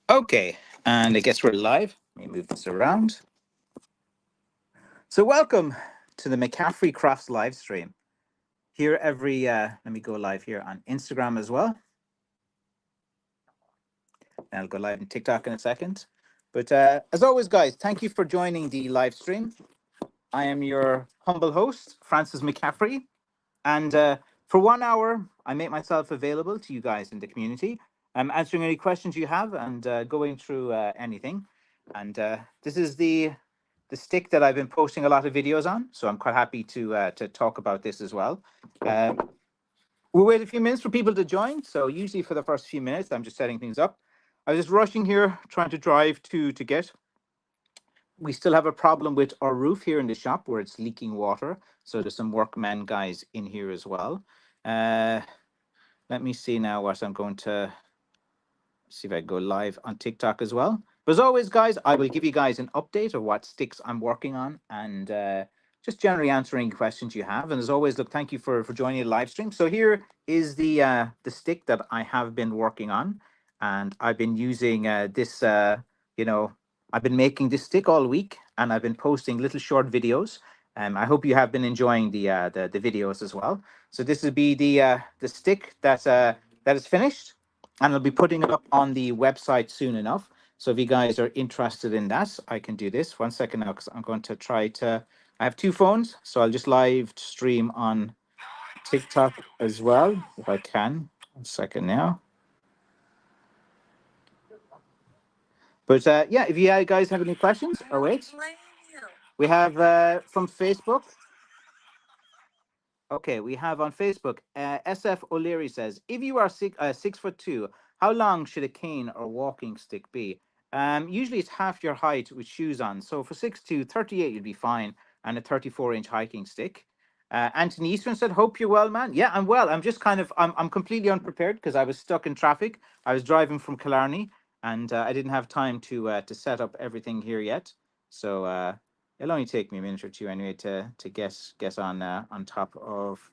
Okay, and I guess we're live. Let me move this around. So, welcome to the McCaffrey Crafts live stream. Here every, let me go live here on Instagram as well. And I'll go live on TikTok in a second. But as always, guys, thank you for joining the live stream. I am your humble host, Francis McCaffrey. And for 1 hour, I make myself available to you guys in the community. I'm answering any questions you have and going through anything. And this is the stick that I've been posting a lot of videos on. So I'm quite happy to talk about this as well. Um, we'll wait a few minutes for people to join. So usually for the first few minutes, I'm just setting things up. I was just rushing here, trying to drive to get. We still have a problem with our roof here in the shop where it's leaking water. So there's some workmen guys in here as well. Uh, let me see now what I'm going to see if I go live on TikTok as well. But as always, guys, I will give you guys an update of what sticks I'm working on and just generally answering questions you have. And as always, look, thank you for joining the live stream. So here is the stick that I have been working on, and I've been using this. You know, I've been making this stick all week, and I've been posting little short videos. I hope you have been enjoying the videos as well. So this will be the stick that is finished, and I'll be putting it up on the website soon enough. So if you guys are interested in that, I can do this. 1 second now, because I'm going to try to. I have two phones, so I'll just live stream on TikTok as well, if I can. 1 second now. But yeah, if you guys have any questions, or wait, we have from Facebook. Okay, we have on Facebook, SF O'Leary says, if you are 6'2", how long should a cane or walking stick be? Usually it's half your height with shoes on. So for 6'2", 38 you'd be fine, and a 34-inch hiking stick. Anthony Eastern said, hope you're well, man. Yeah, I'm well. I'm just I'm completely unprepared because I was stuck in traffic. I was driving from Killarney, and I didn't have time to set up everything here yet. So it'll only take me a minute or two anyway to get on top of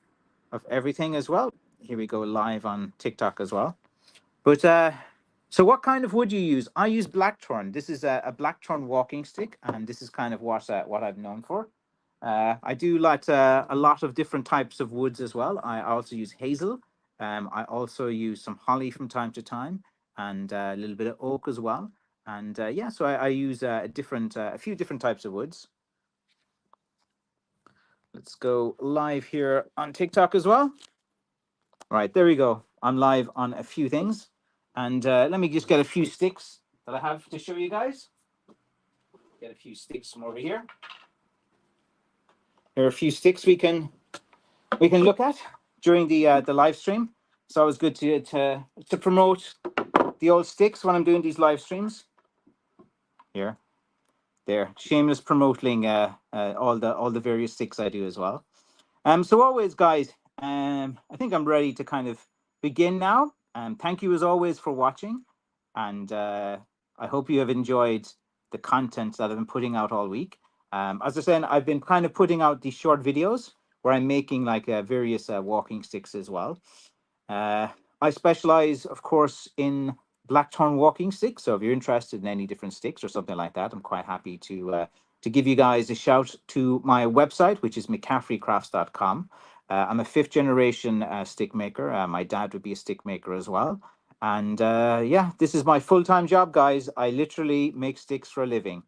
everything as well. Here we go live on TikTok as well. But so what kind of wood you use? I use blackthorn. This is a blackthorn walking stick, and this is kind of what I'm known for. I do like a lot of different types of woods as well. I also use hazel. I also use some holly from time to time, and a little bit of oak as well. And yeah, so I use a few different types of woods. Let's go live here on TikTok as well. All right, there we go. I'm live on a few things. And let me just get a few sticks that I have to show you guys. Get a few sticks from over here. There are a few sticks we can look at during the live stream. It's always good to promote the old sticks when I'm doing these live streams. Here, there, shameless promoting all the various sticks I do as well. So always, guys, I think I'm ready to kind of begin now. Thank you as always for watching, and I hope you have enjoyed the content that I've been putting out all week. As I said, I've been kind of putting out these short videos where I'm making like various walking sticks as well. I specialize, of course, in blackthorn walking sticks. So if you're interested in any different sticks or something like that, I'm quite happy to give you guys a shout to my website, which is McCaffreycrafts.com. I'm a fifth generation stick maker. My dad would be a stick maker as well. And yeah, this is my full-time job, guys. I literally make sticks for a living.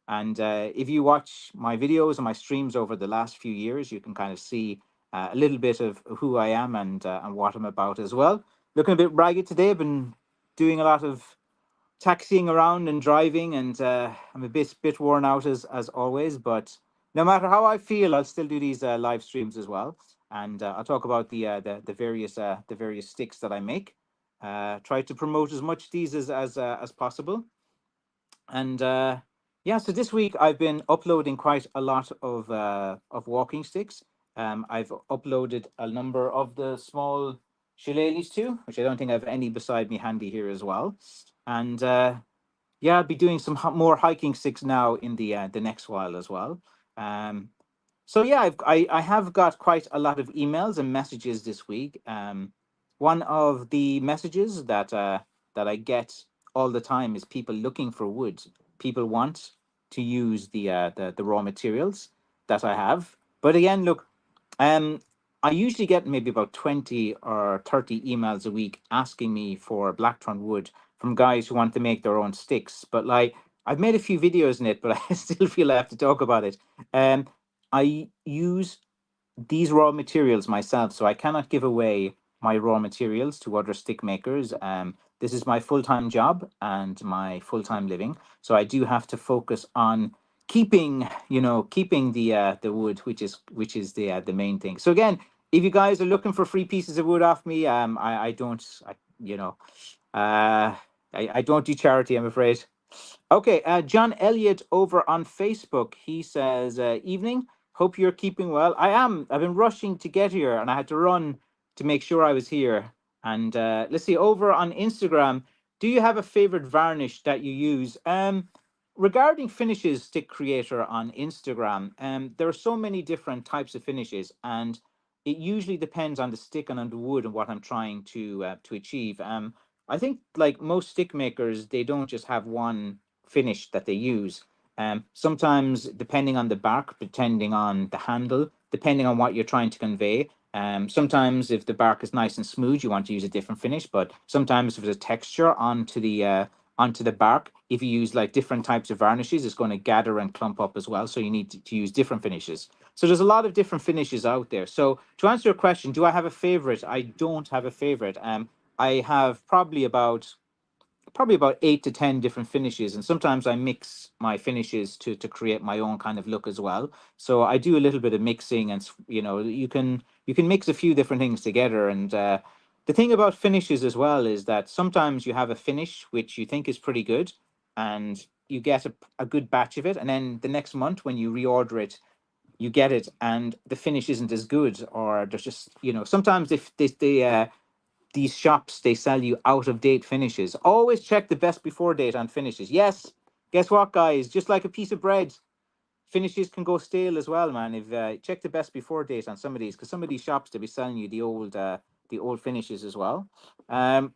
And if you watch my videos and my streams over the last few years, you can kind of see a little bit of who I am and what I'm about as well. Looking a bit ragged today. I've been doing a lot of taxiing around and driving, and I'm a bit worn out as always. But no matter how I feel, I'll still do these live streams as well, and I'll talk about the various sticks that I make. Try to promote as much these as possible, and yeah. So this week I've been uploading quite a lot of walking sticks. I've uploaded a number of the small shillelaghs too, which I don't think I have any beside me handy here as well. And yeah, I'll be doing some more hiking sticks now in the next while as well. So yeah, I have got quite a lot of emails and messages this week. One of the messages that I get all the time is people looking for wood. People want to use the raw materials that I have. But again, look, um, I usually get maybe about 20 or 30 emails a week asking me for blackthorn wood from guys who want to make their own sticks. But like, I've made a few videos in it, but I still feel I have to talk about it. Um, I use these raw materials myself, so I cannot give away my raw materials to other stick makers. This is my full-time job and my full-time living, so I do have to focus on keeping the wood, which is the main thing. So again, if you guys are looking for free pieces of wood off me, I don't, uh, I don't do charity, I'm afraid. Okay, John Elliott over on Facebook. He says, "Evening. Hope you're keeping well. I am. I've been rushing to get here, and I had to run to make sure I was here. And let's see. Over on Instagram, do you have a favorite varnish that you use? Regarding finishes, Stick Creator on Instagram, there are so many different types of finishes, and it usually depends on the stick and on the wood and what I'm trying to achieve. I think like most stick makers, they don't just have one finish that they use. Sometimes, depending on the bark, depending on the handle, depending on what you're trying to convey. Sometimes, if the bark is nice and smooth, you want to use a different finish. But sometimes, if there's a texture onto the bark, if you use like different types of varnishes, it's going to gather and clump up as well. So you need to use different finishes. So there's a lot of different finishes out there. So to answer your question, do I have a favorite? I don't have a favorite. I have probably about 8 to 10 different finishes, and sometimes I mix my finishes to create my own kind of look as well. So I do a little bit of mixing, and you can mix a few different things together. And the thing about finishes as well is that sometimes you have a finish which you think is pretty good, and you get a good batch of it, and then the next month when you reorder it, you get it and the finish isn't as good, or there's just sometimes if they these shops, they sell you out of date finishes. Always check the best before date on finishes. Yes, guess what, guys? Just like a piece of bread, finishes can go stale as well, man. If check the best before date on some of these, because some of these shops they'll be selling you the old finishes as well. Um,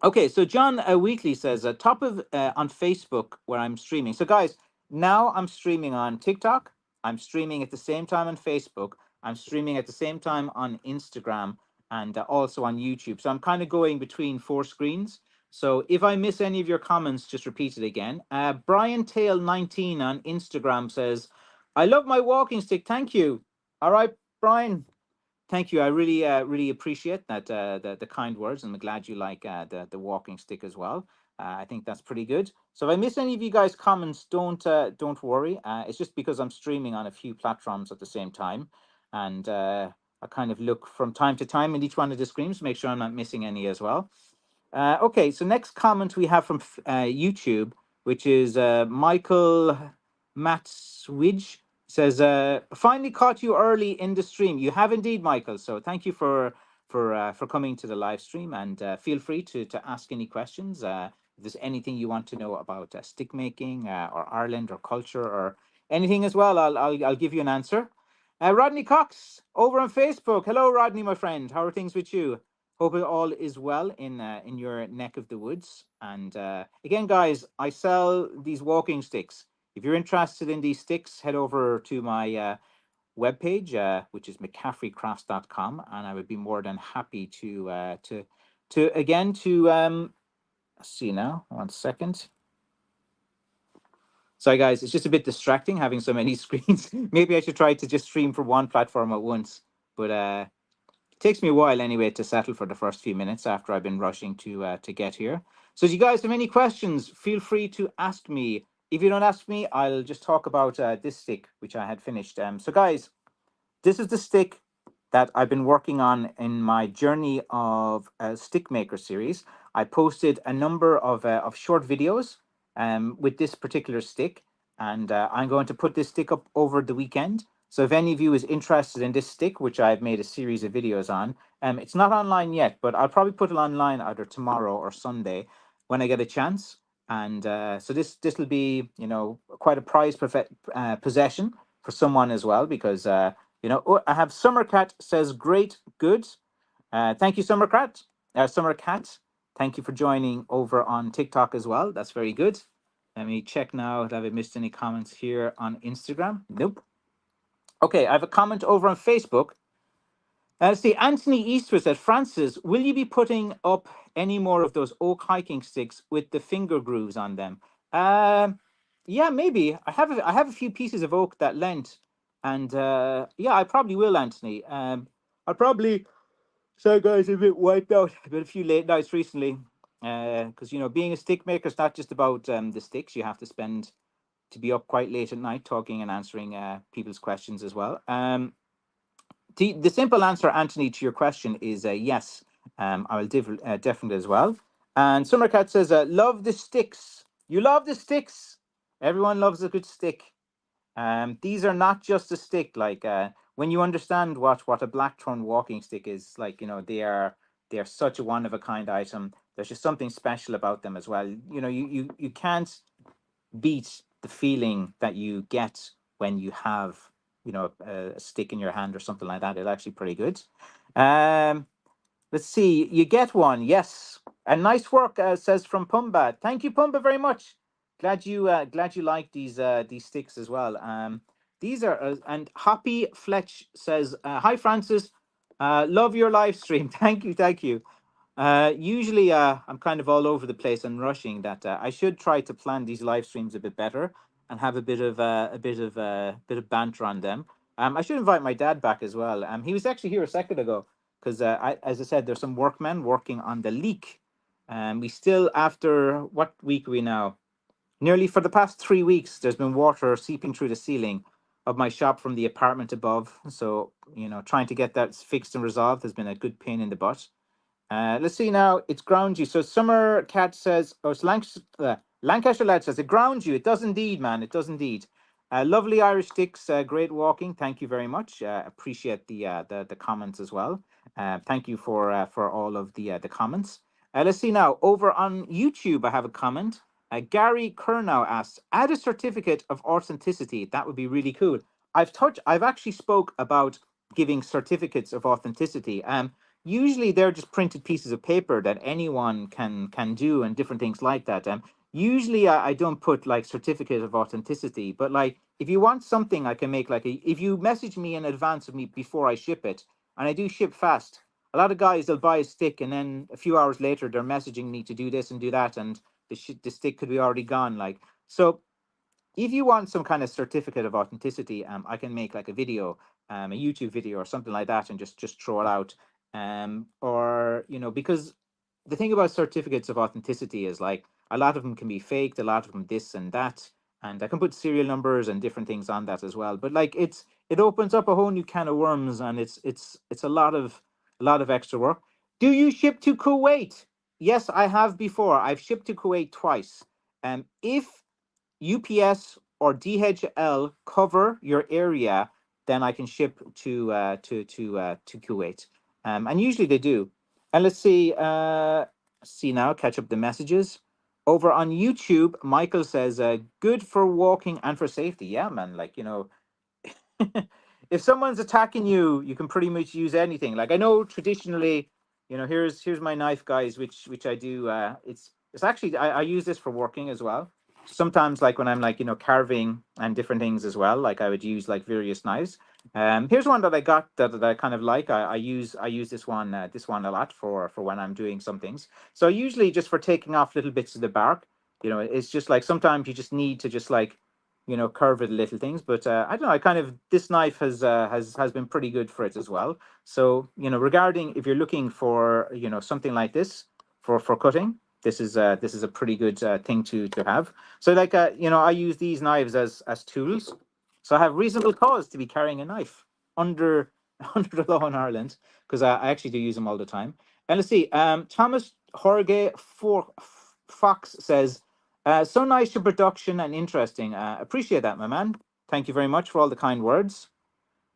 Okay, so John Weekly says, top of on Facebook where I'm streaming. So guys, now I'm streaming on TikTok. I'm streaming at the same time on Facebook. I'm streaming at the same time on Instagram and also on YouTube. So I'm kind of going between four screens. So if I miss any of your comments, just repeat it again. Brian Tail 19 on Instagram says, "I love my walking stick. Thank you." All right, Brian. Thank you. I really appreciate that the kind words, and I'm glad you like the walking stick as well. I think that's pretty good. So if I miss any of you guys' comments, don't worry. It's just because I'm streaming on a few platforms at the same time, and I kind of look from time to time in each one of the screens to make sure I'm not missing any as well. Okay, so next comment we have from YouTube, which is Michael Matswidge says, "Finally caught you early in the stream." You have indeed, Michael. So thank you for coming to the live stream, and feel free to ask any questions. If there's anything you want to know about stick making or Ireland or culture or anything as well, I'll give you an answer. Rodney Cox over on Facebook. Hello, Rodney, my friend. How are things with you? Hope it all is well in your neck of the woods. And again, guys, I sell these walking sticks. If you're interested in these sticks, head over to my webpage, which is McCaffreycrafts.com, and I would be more than happy to see now. 1 second. Sorry, guys, it's just a bit distracting having so many screens. Maybe I should try to just stream from one platform at once. But it takes me a while anyway to settle for the first few minutes after I've been rushing to get here. So if you guys have any questions, feel free to ask me. If you don't ask me, I'll just talk about this stick, which I had finished. So guys, this is the stick that I've been working on in my journey of a stick maker series. I posted a number of short videos with this particular stick, and I'm going to put this stick up over the weekend. So if any of you is interested in this stick, which I've made a series of videos on, it's not online yet, but I'll probably put it online either tomorrow or Sunday when I get a chance. And so this will be quite a prized possession for someone as well, because I have Summercat says great, good. Thank you, Summercat. Summercat. Thank you for joining over on TikTok as well. That's very good. Let me check now. Have I missed any comments here on Instagram? Nope. Okay, I have a comment over on Facebook. See, Anthony Eastwood said, Francis, will you be putting up any more of those oak hiking sticks with the finger grooves on them? Yeah, maybe. I have a few pieces of oak that lent, and yeah, I probably will, Anthony. I probably, so guys, a bit wiped out. I've had a few late nights recently, because being a stick maker is not just about the sticks. You have to be up quite late at night talking and answering people's questions as well. The simple answer, Anthony, to your question is yes. I will definitely as well. And Summercat says, "Love the sticks. You love the sticks. Everyone loves a good stick. These are not just a stick. Like when you understand what a blackthorn walking stick is, like they are such a one of a kind item. There's just something special about them as well. You can't beat the feeling that you get when you have a stick in your hand or something like that. It's actually pretty good. um let's see, you get one, yes, and nice work, says from Pumba. Thank you, Pumba, very much. Glad you like these sticks as well. These are and Hoppy Fletch says, hi Francis, love your live stream. Thank you. Usually, I'm kind of all over the place and rushing. That I should try to plan these live streams a bit better and have a bit of banter on them. I should invite my dad back as well. He was actually here a second ago because, as I said, there's some workmen working on the leak. We still, after what week are we now? Nearly for the past 3 weeks, there's been water seeping through the ceiling of my shop from the apartment above. So, trying to get that fixed and resolved has been a good pain in the butt. Let's see now. It's ground you. So Summer Cat says, or it's Lancashire Lad says, it grounds you. It does indeed, man. It does indeed. Lovely Irish sticks. Great walking. Thank you very much. Appreciate the comments as well. Thank you for all of the comments. Let's see now. Over on YouTube, I have a comment. Gary Kernow asks, add a certificate of authenticity. That would be really cool. I've actually spoke about giving certificates of authenticity. Usually they're just printed pieces of paper that anyone can do and different things like that. Usually I don't put like certificate of authenticity, but like if you want something, I can make like if you message me in advance of me before I ship it, and I do ship fast. A lot of guys, they'll buy a stick and then a few hours later they're messaging me to do this and do that, and the stick could be already gone. Like, so if you want some kind of certificate of authenticity, I can make like a video, a YouTube video or something like that, and just throw it out. Or because the thing about certificates of authenticity is like a lot of them can be faked, a lot of them this and that, and I can put serial numbers and different things on that as well. But like it opens up a whole new can of worms, and it's a lot of extra work. Do you ship to Kuwait? Yes, I have before. I've shipped to Kuwait twice. If UPS or DHL cover your area, then I can ship to Kuwait. And usually they do. And let's see. See now, catch up the messages. Over on YouTube, Michael says, "Good for walking and for safety." Yeah, man. Like if someone's attacking you, you can pretty much use anything. Like I know traditionally, here's my knife, guys, which I do. It's actually I use this for working as well. Sometimes like when I'm like carving and different things as well, like I would use like various knives. Here's one that I got that I kind of like. I use this one a lot for when I'm doing some things. So usually just for taking off little bits of the bark, it's just like sometimes you just need to just like curve it little things. But I don't know, I kind of, this knife has been pretty good for it as well. So regarding if you're looking for something like this for cutting, this is a pretty good thing to have. So like I use these knives as tools, so I have reasonable cause to be carrying a knife under under the law in Ireland, because I actually do use them all the time. And let's see, Thomas Jorge Fox says, so nice your production and interesting. Appreciate that, my man. Thank you very much for all the kind words.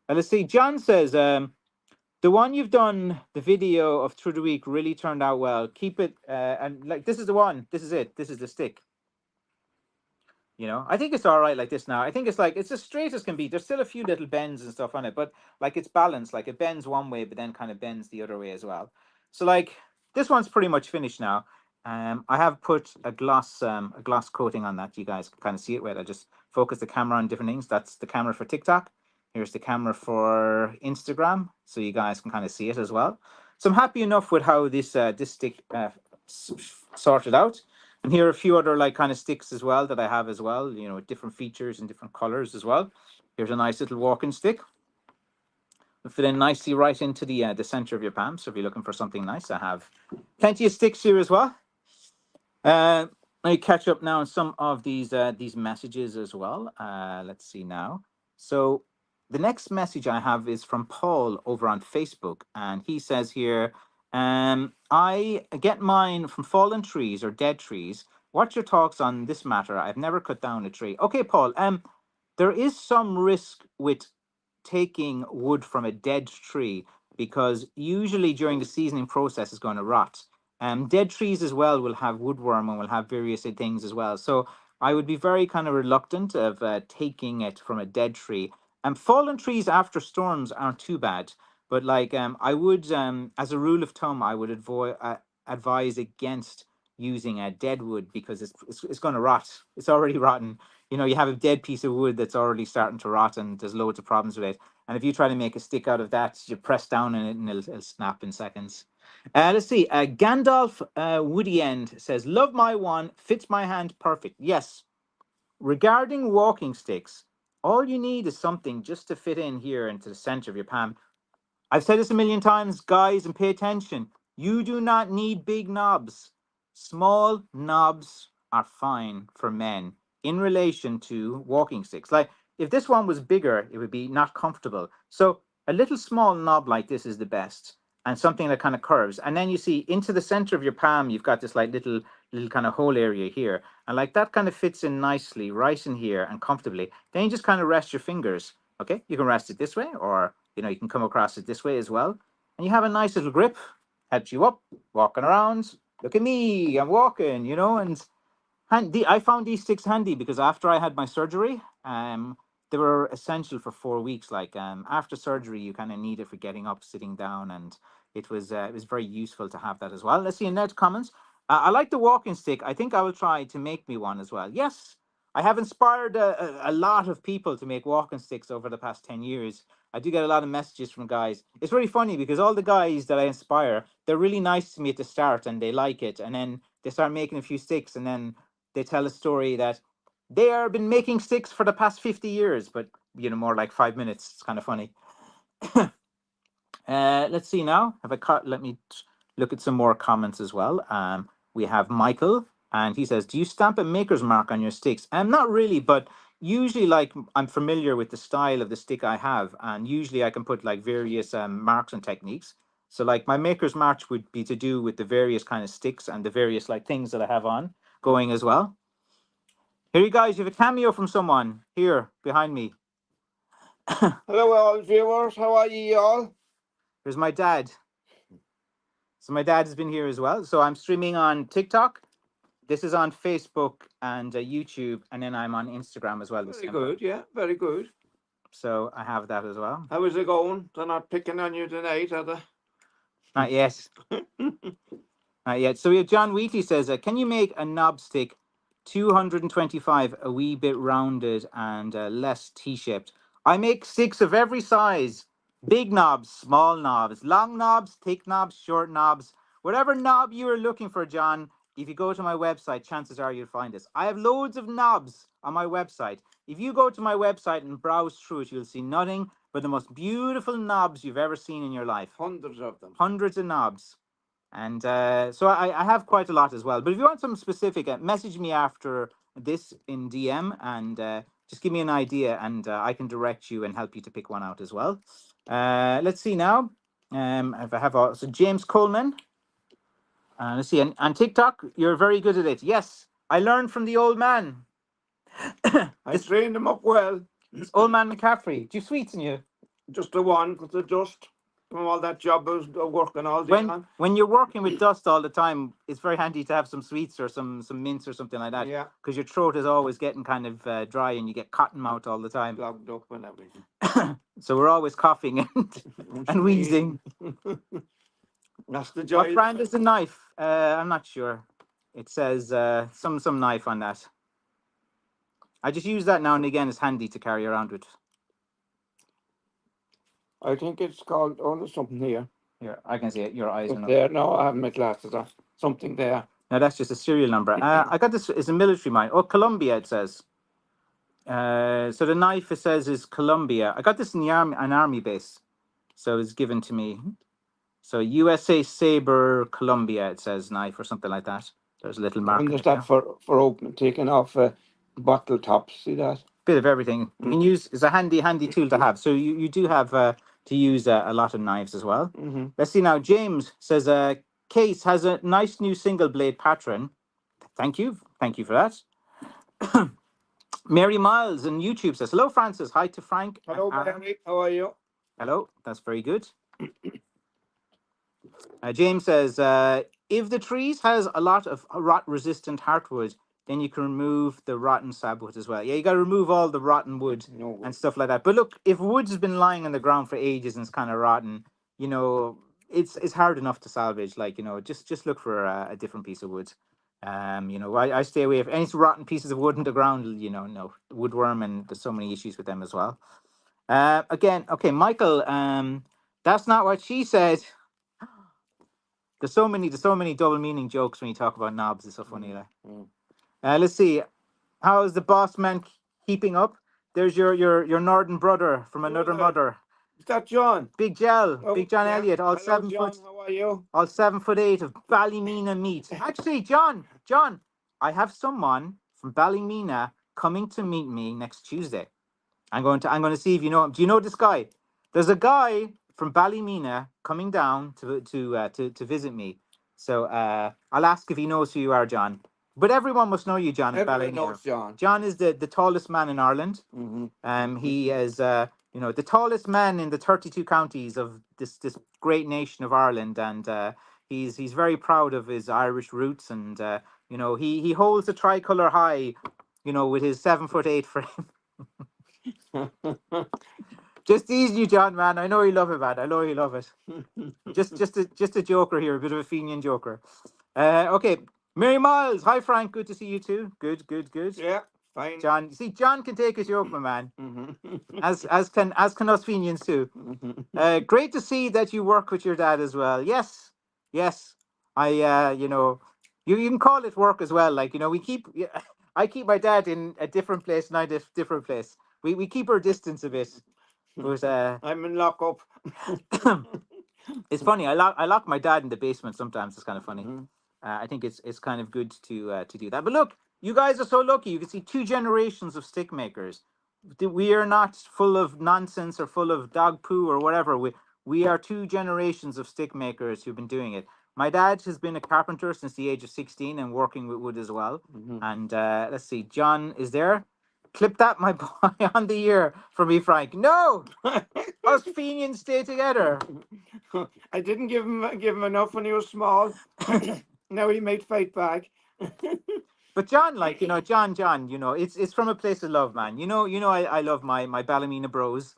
Let's see. John says, the one you've done, the video of through the week, really turned out well. Keep it. And like, this is the one. This is it. This is the stick. I think it's all right like this now. I think it's as straight as can be. There's still a few little bends and stuff on it, but like it's balanced. Like it bends one way, but then kind of bends the other way as well. So like this one's pretty much finished now. I have put a gloss coating on that. You guys can kind of see it. Wait, I just focus the camera on different things. That's the camera for TikTok. Here's the camera for Instagram, so you guys can kind of see it as well. So I'm happy enough with how this stick sorted out. And here are a few other like kind of sticks as well that I have as well, you know, with different features and different colors as well. Here's a nice little walking stick. It'll fit in nicely right into the center of your palm. So if you're looking for something nice, I have plenty of sticks here as well. Let me catch up now on some of these messages as well. Let's see now. So the next message I have is from Paul over on Facebook, and he says here, I get mine from fallen trees or dead trees. What's your thoughts on this matter? I've never cut down a tree. Okay, Paul. There is some risk with taking wood from a dead tree because usually during the seasoning process it's going to rot. Dead trees as well will have woodworm and will have various things as well. So I would be very kind of reluctant of taking it from a dead tree. Fallen trees after storms aren't too bad, but like I would, as a rule of thumb, I would advise against using a dead wood because it's going to rot. It's already rotten. You know, you have a dead piece of wood that's already starting to rot, and there's loads of problems with it. And if you try to make a stick out of that, you press down on it and it'll snap in seconds. Let's see. Gandalf Woody End says, "Love my one, fits my hand perfect." Yes. Regarding walking sticks, all you need is something just to fit in here into the center of your palm. I've said this a million times, guys, and pay attention. You do not need big knobs. Small knobs are fine for men in relation to walking sticks. Like if this one was bigger, it would be not comfortable. So a little small knob like this is the best, and something that kind of curves. And then you see into the center of your palm, you've got this like little kind of hole area here. And like that kind of fits in nicely right in here and comfortably. Then you just kind of rest your fingers. Okay, you can rest it this way, or you know, you can come across it this way as well. And you have a nice little grip, helps you up, walking around. Look at me, I'm walking, you know. And I found these sticks handy because after I had my surgery, they were essential for 4 weeks. Like after surgery, you kind of need it for getting up, sitting down, and it was very useful to have that as well. Let's see in next comments. I like the walking stick. I think I will try to make me one as well. Yes, I have inspired a lot of people to make walking sticks over the past 10 years. I do get a lot of messages from guys. It's really funny because all the guys that I inspire, they're really nice to me at the start and they like it. And then they start making a few sticks and then they tell a story that they have been making sticks for the past 50 years, but you know, more like 5 minutes. It's kind of funny. Let's see now. Let me look at some more comments as well. We have Michael, and he says, "Do you stamp a maker's mark on your sticks?" Not really, but usually, like I'm familiar with the style of the stick I have, and usually I can put like various marks and techniques. So, like my maker's mark would be to do with the various kind of sticks and the various like things that I have on going as well. Here you guys, you have a cameo from someone here behind me. Hello, all viewers. How are you all? Here's my dad. So my dad has been here as well. So I'm streaming on TikTok. This is on Facebook and YouTube, and then I'm on Instagram as well. Very good, yeah, very good. So I have that as well. How is it going? They're not picking on you tonight, are they? Not yet. Not yet. So we have John Wheatley says, "Can you make a knob stick 225, a wee bit rounded and less T-shaped?" I make sticks of every size. Big knobs, small knobs, long knobs, thick knobs, short knobs. Whatever knob you are looking for, John, if you go to my website, chances are you'll find this. I have loads of knobs on my website. If you go to my website and browse through it, you'll see nothing but the most beautiful knobs you've ever seen in your life. Hundreds of them. Hundreds of knobs. And so I have quite a lot as well. But if you want something specific, message me after this in DM and just give me an idea and I can direct you and help you to pick one out as well. Let's see now. If I have so James Coleman. Let's see. On TikTok, you're very good at it. Yes, I learned from the old man. I trained them up well. This old man McCaffrey. Do you have sweets in you? Just the one, because they just from all that job I was working all day long. When you're working with dust all the time, it's very handy to have some sweets or some mints or something like that. Yeah. Because your throat is always getting kind of dry and you get cotton mouth all the time. Clogged up and everything. So we're always coughing and wheezing. That's the What joy. brand is the knife? I'm not sure. It says some knife on that. I just use that now and again. It's handy to carry around with. I think it's called. Oh, there's something here. Here, I can see it. Your eyes are But not. there, no, I have my glasses on. Something there. No, that's just a serial number. I got this. It's a military mine. Oh, Colombia. It says. So the knife it says is Colombia. I got this in the an army base, so it was given to me. So USA Saber Colombia. It says knife or something like that. There's a little mark. And there's that for opening, taking off bottle tops. See that? Bit of everything you can use. Is a handy tool to have. So you do have to use a lot of knives as well. Mm-hmm. Let's see now. James says Case has a nice new single blade pattern. Thank you for that. Mary Miles on YouTube says hello, Francis. Hi to Frank. Hello, Mary. How are you? Hello, that's very good. James says if the trees has a lot of rot-resistant heartwood, then you can remove the rotten sapwood as well. Yeah, you got to remove all the rotten wood and stuff like that. But look, if wood has been lying on the ground for ages and it's kind of rotten, you know, it's hard enough to salvage. Like, you know, just look for a different piece of wood. You know, I stay away from any rotten pieces of wood on the ground. You know, no woodworm, and there's so many issues with them as well. Again, okay, Michael. That's not what she said. There's so many double meaning jokes when you talk about knobs. It's so funny. Let's see. How is the boss man keeping up? There's your northern brother from another mother. Is that John? Big John Yeah. Elliott, all Hello, 7 John. foot, How are you? all 7'8" of Ballymena meat. Actually, John, I have someone from Ballymena coming to meet me next Tuesday. I'm going to see if you know him. Do you know this guy? There's a guy from Ballymena coming down to visit me. So I'll ask if he knows who you are, John. But everyone must know you, John. Everyone knows John. John is the tallest man in Ireland. Mm-hmm. He is you know, the tallest man in the 32 counties of this great nation of Ireland, and he's very proud of his Irish roots, and you know, he holds the tricolour high, you know, with his 7'8" frame. Just teasing you, John, man. I know you love it, man. I know you love it. just a joker here, a bit of a Fenian joker. Okay, Mary Miles. Hi, Frank. Good to see you too. Good. Yeah, fine. John, see, John can take his joke, my man. Mm-hmm. As can us Fenians too. Great to see that you work with your dad as well. Yes. I you know, you can call it work as well. Like, you know, I keep my dad in a different place, and I different place. We keep our distance a bit. But I'm in lockup. it's funny. I lock my dad in the basement sometimes. It's kind of funny. I think it's kind of good to do that. But look, you guys are so lucky. You can see 2 generations of stick makers. We are not full of nonsense or full of dog poo or whatever. We are 2 generations of stick makers who've been doing it. My dad has been a carpenter since the age of 16 and working with wood as well. And let's see, John is there. Clip that, my boy, on the ear for me, Frank. No, us Fenians stay together. I didn't give him enough when he was small. Now he made fight back. But John, like, you know, John, you know, it's from a place of love, man. You know, I love my Ballymena bros.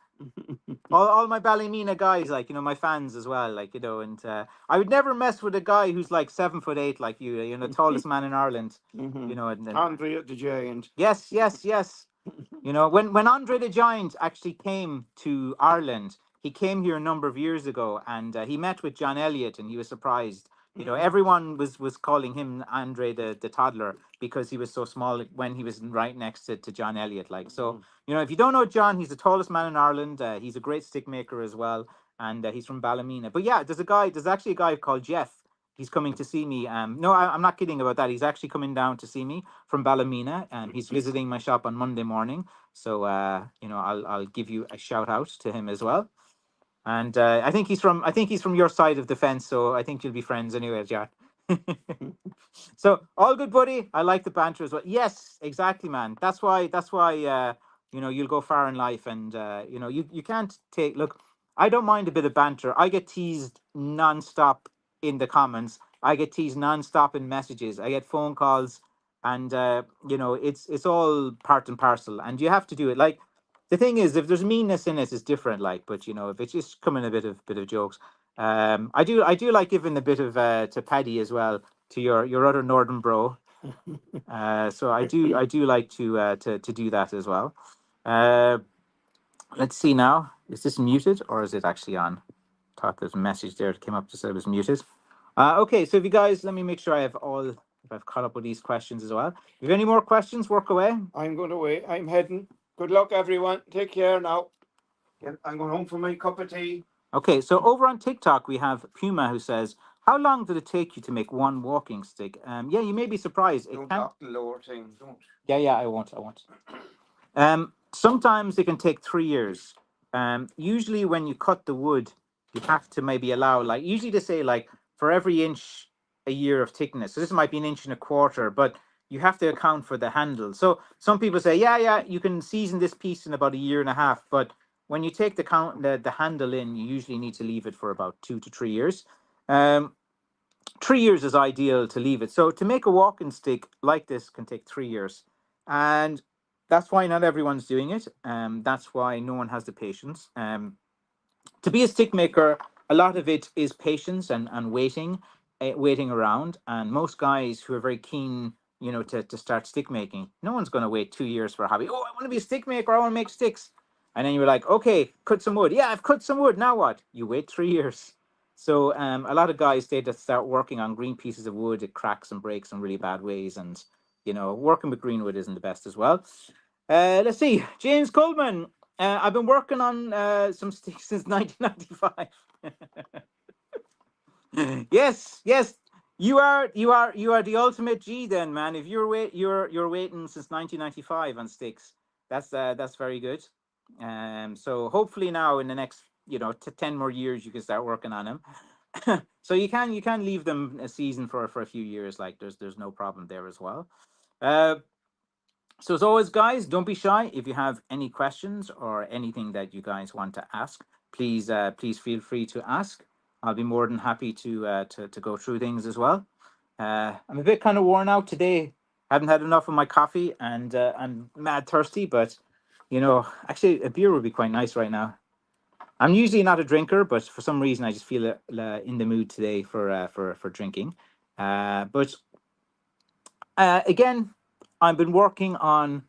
All my Ballymena guys, like, you know, my fans as well, like, you know, and I would never mess with a guy who's like 7'8" like you know, tallest man in Ireland. You know, and Andre the Giant. Yes. You know, when Andre the Giant actually came to Ireland, he came here a number of years ago, and he met with John Elliott, and he was surprised. You know, everyone was calling him Andre the toddler because he was so small when he was right next to John Elliott. Like, so, you know, if you don't know John, he's the tallest man in Ireland. He's a great stick maker as well, and he's from Ballymena. But yeah, there's actually a guy called Jeff. He's coming to see me. No, I'm not kidding about that. He's actually coming down to see me from Ballymena, and he's visiting my shop on Monday morning. So, you know, I'll give you a shout out to him as well. And I think he's from your side of the fence, so I think you'll be friends anyway, Jack. So all good, buddy. I like the banter as well. Yes, exactly, man. That's why you know, you'll go far in life, and you know, you can't take. Look, I don't mind a bit of banter. I get teased nonstop in the comments. I get teased nonstop in messages. I get phone calls, and you know, it's all part and parcel, and you have to do it. Like, the thing is, if there's meanness in it, it's different. Like, but you know, if it's just coming a bit of jokes. I do like giving a bit of to Paddy as well, to your other northern bro. So I do like to do that as well. Uh, let's see now. Is this muted or is it actually on? Thought there's a message there that came up to say it was muted. Okay, so if you guys, let me make sure if I've caught up with these questions as well. If you have any more questions, work away. I'm going away. I'm heading. Good luck, everyone. Take care now. I'm going home for my cup of tea. Okay, so over on TikTok, we have Puma who says, how long did it take you to make one walking stick? Yeah, you may be surprised. Don't talk the lower thing. Don't. Yeah, I won't. Sometimes it can take 3 years. Usually when you cut the wood, you have to maybe allow, like, usually they say, like, for every inch a year of thickness. So this might be an inch and a quarter, but you have to account for the handle. So some people say, yeah, you can season this piece in about a year and a half, but when you take the handle in, you usually need to leave it for about 2 to 3 years. 3 years is ideal to leave it. So to make a walking stick like this can take 3 years, and that's why not everyone's doing it. That's why no one has the patience. To be a stick maker, a lot of it is patience and waiting around. And most guys who are very keen, to start stick making, no one's going to wait 2 years for a hobby. Oh, I want to be a stick maker. I want to make sticks. And then you're like, okay, cut some wood. Yeah, I've cut some wood. Now what? You wait 3 years. So a lot of guys, they just start working on green pieces of wood. It cracks and breaks in really bad ways. And, working with green wood isn't the best as well. Let's see. James Coleman. I've been working on some sticks since 1995. Yes. You are the ultimate G then, man. If you're waiting since 1995 on sticks. That's very good. So hopefully now in the next 10 more years you can start working on them. So you can leave them a season for a few years. Like there's no problem there as well. Uh, so as always, guys, don't be shy. If you have any questions or anything that you guys want to ask, please feel free to ask. I'll be more than happy to go through things as well. I'm a bit kind of worn out today. Haven't had enough of my coffee, and I'm mad thirsty. But actually, a beer would be quite nice right now. I'm usually not a drinker, but for some reason, I just feel in the mood today for drinking. But again, I've been working on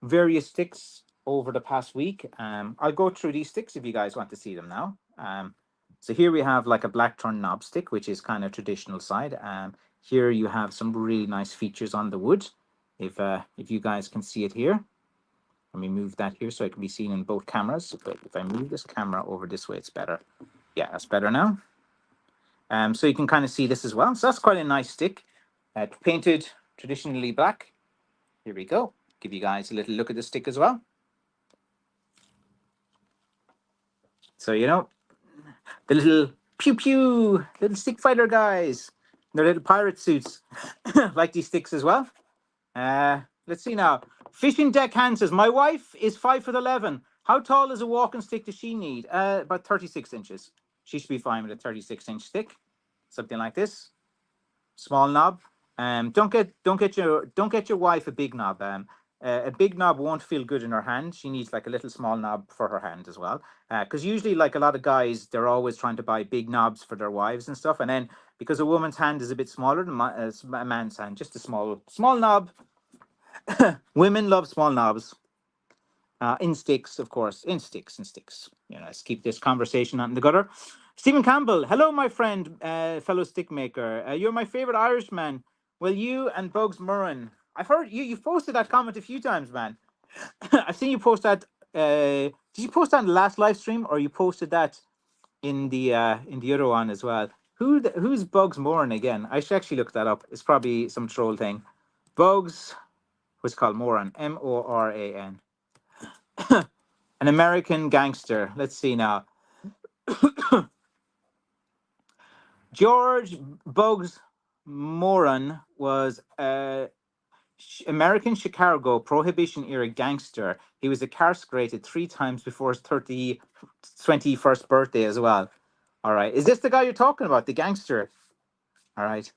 various sticks over the past week. I'll go through these sticks if you guys want to see them now. So here we have like a blackthorn knob stick, which is kind of traditional side. Here you have some really nice features on the wood. If you guys can see it here, let me move that here so it can be seen in both cameras. But if I move this camera over this way, it's better. Yeah, that's better now. So you can kind of see this as well. So that's quite a nice stick, painted traditionally black. Here we go. Give you guys a little look at the stick as well. So the little pew pew, little stick fighter guys, their little pirate suits, like these sticks as well. Let's see now. Fishing deck hand says, my wife is 5'11". How tall is a walking stick does she need? About 36 inches. She should be fine with a 36-inch stick, something like this. Small knob. Don't get your wife a big knob. A big knob won't feel good in her hand. She needs like a little small knob for her hand as well. Because usually, like a lot of guys, they're always trying to buy big knobs for their wives and stuff. And then because a woman's hand is a bit smaller than a man's hand, just a small knob. Women love small knobs. In sticks, of course. In sticks. Let's keep this conversation on the gutter. Stephen Campbell, hello, my friend, fellow stick maker. You're my favorite Irishman. Well, you and Bugs Murren. I've heard you've posted that comment a few times, man. I've seen you post that. Did you post that in the last live stream, or you posted that in the other one as well? Who's Bugs Moran again? I should actually look that up. It's probably some troll thing. Bugs, what's called Moran? Moran. An American gangster. Let's see now. George Bugs Moran was a American Chicago Prohibition era gangster. He was incarcerated 3 times before his 21st birthday as well. All right. Is this the guy you're talking about? The gangster? All right.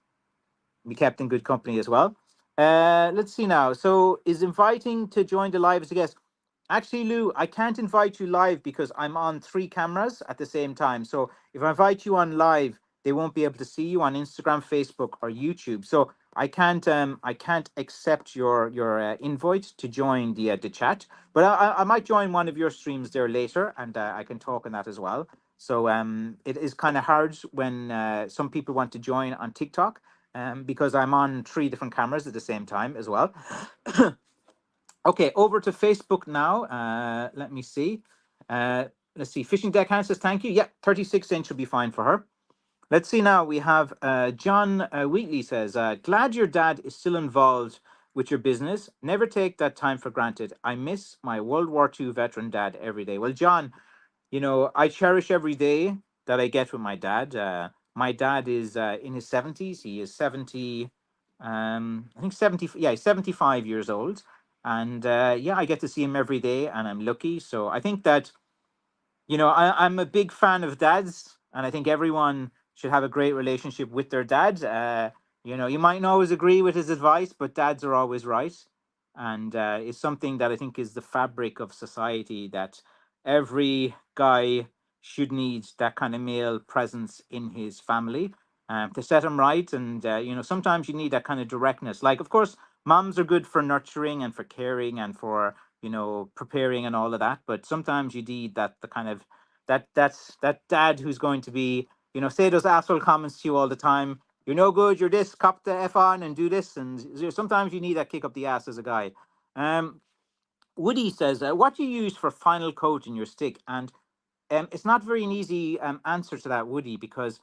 Be kept in good company as well. Let's see now. So is inviting to join the live as a guest. Actually, Lou, I can't invite you live because I'm on 3 cameras at the same time. So if I invite you on live, they won't be able to see you on Instagram, Facebook, or YouTube. So I can't accept your invite to join the chat. But I might join one of your streams there later, and I can talk on that as well. So it is kind of hard when some people want to join on TikTok, because I'm on 3 different cameras at the same time as well. Okay, over to Facebook now. Let me see. Let's see. Fishing Deckhand says thank you. Yeah, 36-inch will be fine for her. Let's see now. We have John Wheatley says, glad your dad is still involved with your business. Never take that time for granted. I miss my World War II veteran dad every day. Well, John, I cherish every day that I get with my dad. My dad is in his 70s. He is 70, I think 70, yeah, he's 75 years old. And yeah, I get to see him every day, and I'm lucky. So I think that I'm a big fan of dads, and I think everyone should have a great relationship with their dad. You might not always agree with his advice, but dads are always right. And it's something that I think is the fabric of society, that every guy should need that kind of male presence in his family, to set him right. And, sometimes you need that kind of directness. Like, of course, moms are good for nurturing and for caring and for preparing and all of that, but sometimes you need the kind of that dad who's going to be, say those asshole comments to you all the time. You're no good, you're this, cop the F on and do this. And sometimes you need that kick up the ass as a guy. Woody says, what do you use for final coat in your stick? And it's not very an easy answer to that, Woody, because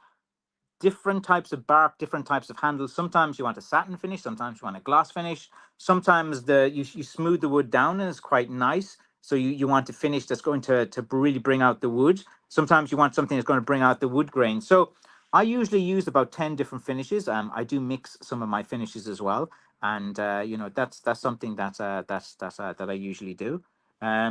different types of bark, different types of handles. Sometimes you want a satin finish, sometimes you want a gloss finish. Sometimes you smooth the wood down and it's quite nice. So you want a finish that's going to really bring out the wood. Sometimes you want something that's going to bring out the wood grain. So I usually use about 10 different finishes. I do mix some of my finishes as well. And that's something that I usually do.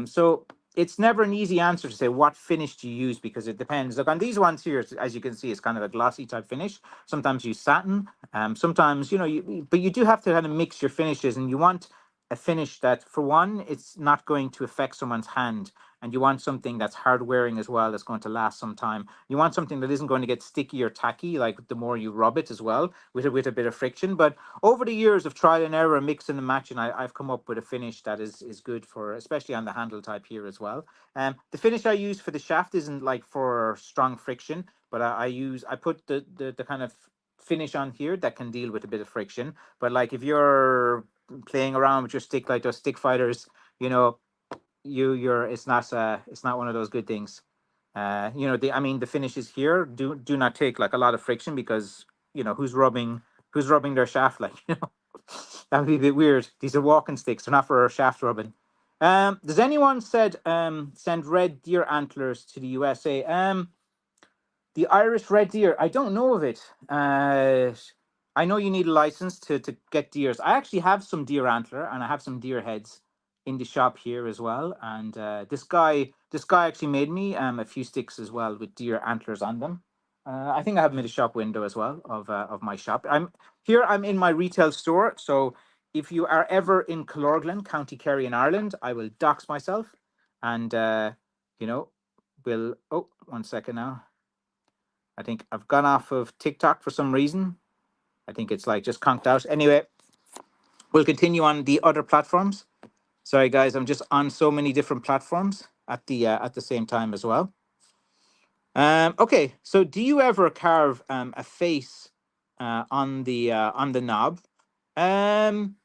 So it's never an easy answer to say what finish do you use, because it depends. Look, on these ones here, as you can see, it's kind of a glossy type finish. Sometimes you use satin. Sometimes, but you do have to kind of mix your finishes, and you want a finish that, for one, it's not going to affect someone's hand. And you want something that's hard wearing as well, that's going to last some time. You want something that isn't going to get sticky or tacky, like the more you rub it as well, with a bit of friction. But over the years of trial and error, mix and match, and I've come up with a finish that is good for, especially on the handle type here as well. The finish I use for the shaft isn't like for strong friction, but I put the kind of finish on here that can deal with a bit of friction. But like if you're playing around with your stick like those stick fighters, you know, you're it's not one of those good things. The finishes here do not take like a lot of friction, because who's rubbing their shaft, like, that would be a bit weird. These are walking sticks, they're not for shaft rubbing. Does anyone send red deer antlers to the USA? The Irish red deer, I don't know of it. I know you need a license to get deers. I actually have some deer antler, and I have some deer heads in the shop here as well. And this guy actually made me a few sticks as well with deer antlers on them. I think I have them in the shop window as well of my shop. I'm in my retail store. So if you are ever in Killorglin, County Kerry in Ireland, I will dox myself, and will. Oh, 1 second now. I think I've gone off of TikTok for some reason. I think it's like just conked out. Anyway, we'll continue on the other platforms. Sorry, guys, I'm just on so many different platforms at the same time as well. Okay, so do you ever carve a face on the knob? Um,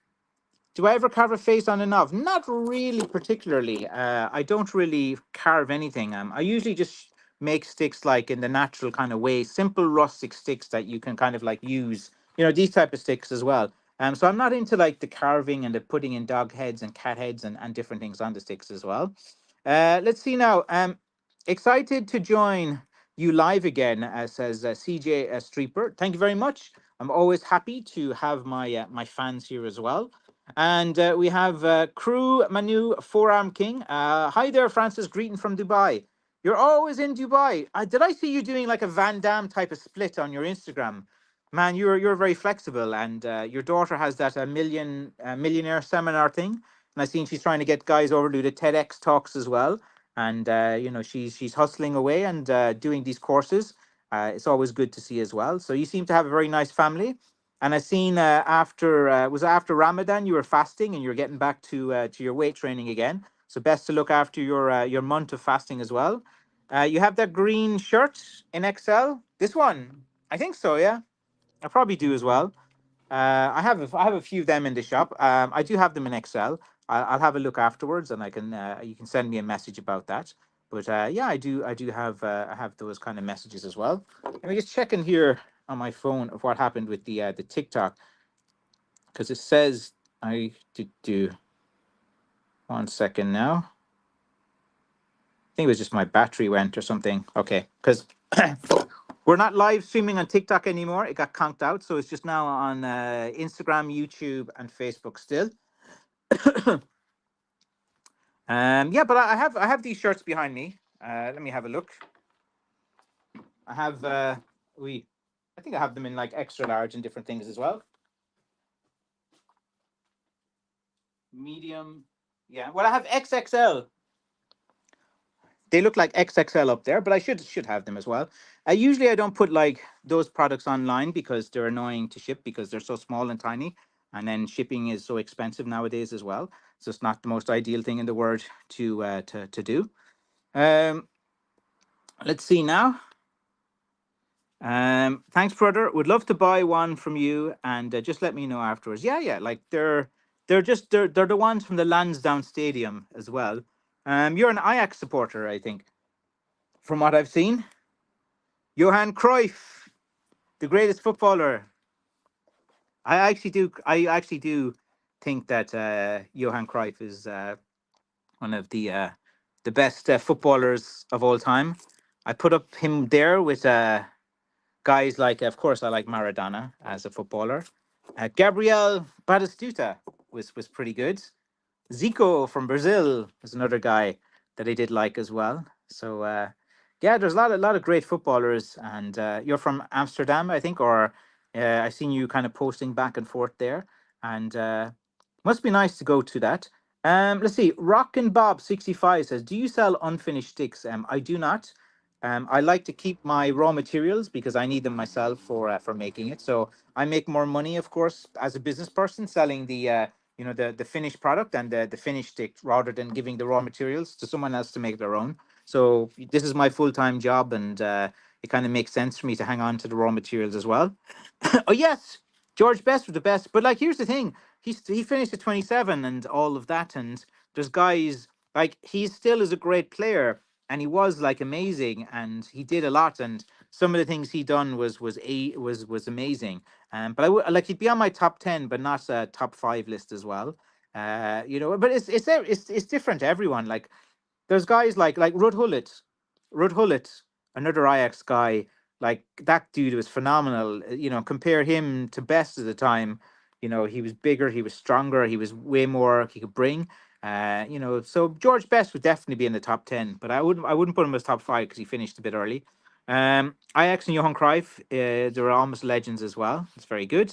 Do I ever carve a face on a knob? Not really particularly. I don't really carve anything. I usually just make sticks like in the natural kind of way, simple rustic sticks that you can kind of like use, these type of sticks as well. So I'm not into like the carving and the putting in dog heads and cat heads and different things on the sticks as well. Let's see now. Excited to join you live again, says CJ Streeper. Thank you very much. I'm always happy to have my fans here as well. And we have Crew Manu Forearm King. Hi there, Francis. Greeting from Dubai. You're always in Dubai. Did I see you doing like a Van Damme type of split on your Instagram? Man, you're very flexible, and your daughter has that millionaire seminar thing, and I seen she's trying to get guys over to the TEDx talks as well. And she's hustling away and doing these courses. It's always good to see as well. So you seem to have a very nice family. And I seen after was it after Ramadan you were fasting and you're getting back to your weight training again. So best to look after your month of fasting as well. You have that green shirt in XL. This one, I think so. Yeah, I probably do as well. I have a few of them in the shop. I do have them in Excel. I'll have a look afterwards, and I can you can send me a message about that. But yeah, I do have I have those kind of messages as well. Let me just check in here on my phone of what happened with the TikTok because it says I did do 1 second now. I think it was just my battery went or something. Okay, because we're not live streaming on TikTok anymore. It got conked out, so it's just now on Instagram, YouTube, and Facebook still. Yeah, but I have these shirts behind me. Let me have a look. I have we, I think I have them in like extra large and different things as well. Medium, yeah. Well, I have XXL. They look like XXL up there, but I should have them as well. Usually I don't put like those products online because they're annoying to ship because they're so small and tiny, and then shipping is so expensive nowadays as well. So it's not the most ideal thing in the world to do. Um, let's see now. Thanks, brother. Would love to buy one from you, and just let me know afterwards. Yeah, yeah. Like they're the ones from the Lansdowne Stadium as well. You're an Ajax supporter, I think, from what I've seen. Johan Cruyff, the greatest footballer. I actually do think that Johan Cruyff is one of the best footballers of all time. I put up him there with guys like, of course, I like Maradona as a footballer. Gabriel Batistuta was pretty good. Zico from Brazil is another guy that I did like as well. So yeah, there's a lot of great footballers, and you're from Amsterdam, I think, or I seen you kind of posting back and forth there, and must be nice to go to that. Let's see. Rockin' Bob 65 says, "Do you sell unfinished sticks?" I do not. I like to keep my raw materials because I need them myself for making it. So I make more money, of course, as a business person selling the finished product and the finished stick rather than giving the raw materials to someone else to make their own. So this is my full-time job, and it kind of makes sense for me to hang on to the raw materials as well. Oh yes, George Best was the best. But like, here's the thing: he finished at 27 and all of that, and there's guys like he still is a great player, and he was like amazing, and he did a lot, and some of the things he done was amazing. But I would like he'd be on my top 10, but not a top 5 list as well. But it's different to everyone. Like there's guys like Ruud Hullet, another Ajax guy. Like that dude was phenomenal. Compare him to Best at the time. He was bigger, he was stronger, he was way more he could bring. So George Best would definitely be in the top 10, but I wouldn't put him as top 5 because he finished a bit early. Ajax and Johan Cruyff, they're almost legends as well. It's very good.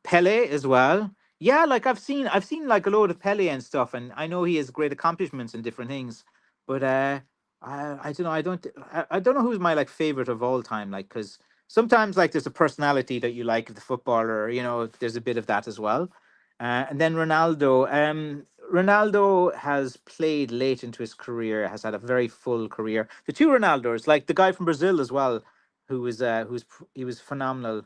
Pele as well. Yeah, like I've seen like a load of Pele and stuff, and I know he has great accomplishments and different things. But I don't know. I don't know who's my like favorite of all time. Like, because sometimes like there's a personality that you like of the footballer. There's a bit of that as well. And then Ronaldo. Ronaldo has played late into his career. Has had a very full career. The two Ronaldos, like the guy from Brazil as well, he was phenomenal.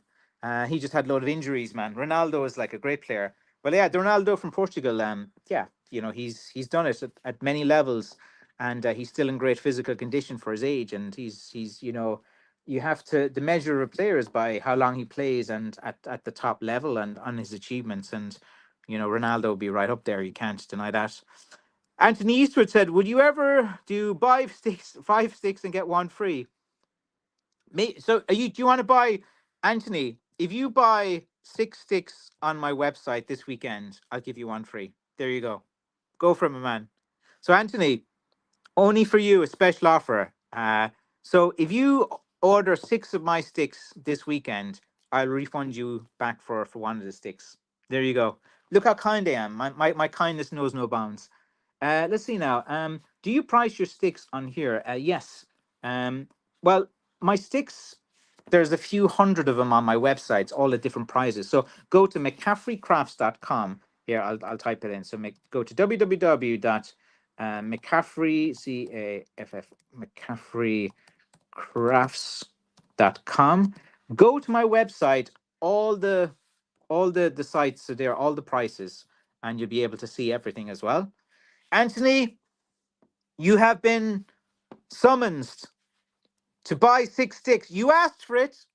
He just had a load of injuries, man. Ronaldo is like a great player. Well, yeah, the Ronaldo from Portugal. Yeah, he's done it at many levels, and he's still in great physical condition for his age. And he's you have to the measure of a player is by how long he plays and at the top level and on his achievements. And Ronaldo will be right up there. You can't deny that. Anthony Eastwood said, "Would you ever do five sticks and get one free?" So do you want to buy, Anthony? If you buy 6 sticks on my website this weekend, I'll give you one free. There you go. Go for it, my man. So Anthony, only for you, a special offer. So if you order 6 of my sticks this weekend, I'll refund you back for one of the sticks. There you go. Look how kind I am. My kindness knows no bounds. Let's see now. Do you price your sticks on here? Yes. Well, my sticks, there's a few hundred of them on my websites, all at different prices. So go to McCaffreycrafts.com. Here, I'll type it in. So go to www.McCaffrey, C-A-F-F, McCaffreycrafts.com. Go to my website, all the sites are there, all the prices, and you'll be able to see everything as well. Anthony, you have been summoned to buy 6 sticks. You asked for it.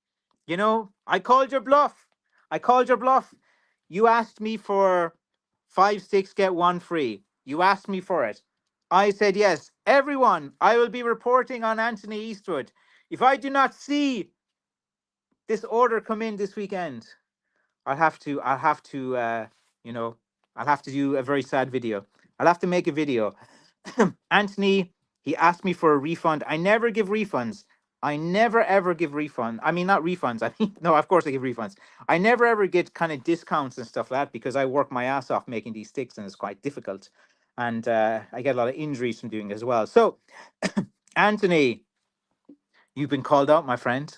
You know, I called your bluff. I called your bluff. You asked me for 5 sticks, get 1 free. You asked me for it. I said yes. Everyone, I will be reporting on Anthony Eastwood. If I do not see this order come in this weekend, I'll have to, you know, I'll have to do a very sad video. I'll have to make a video. Anthony, he asked me for a refund. I never give refunds. I never ever give refunds. I mean, not refunds. I mean, no, of course I give refunds. I never ever get kind of discounts and stuff like that because I work my ass off making these sticks and it's quite difficult. And I get a lot of injuries from doing it as well. So, Anthony, you've been called out, my friend,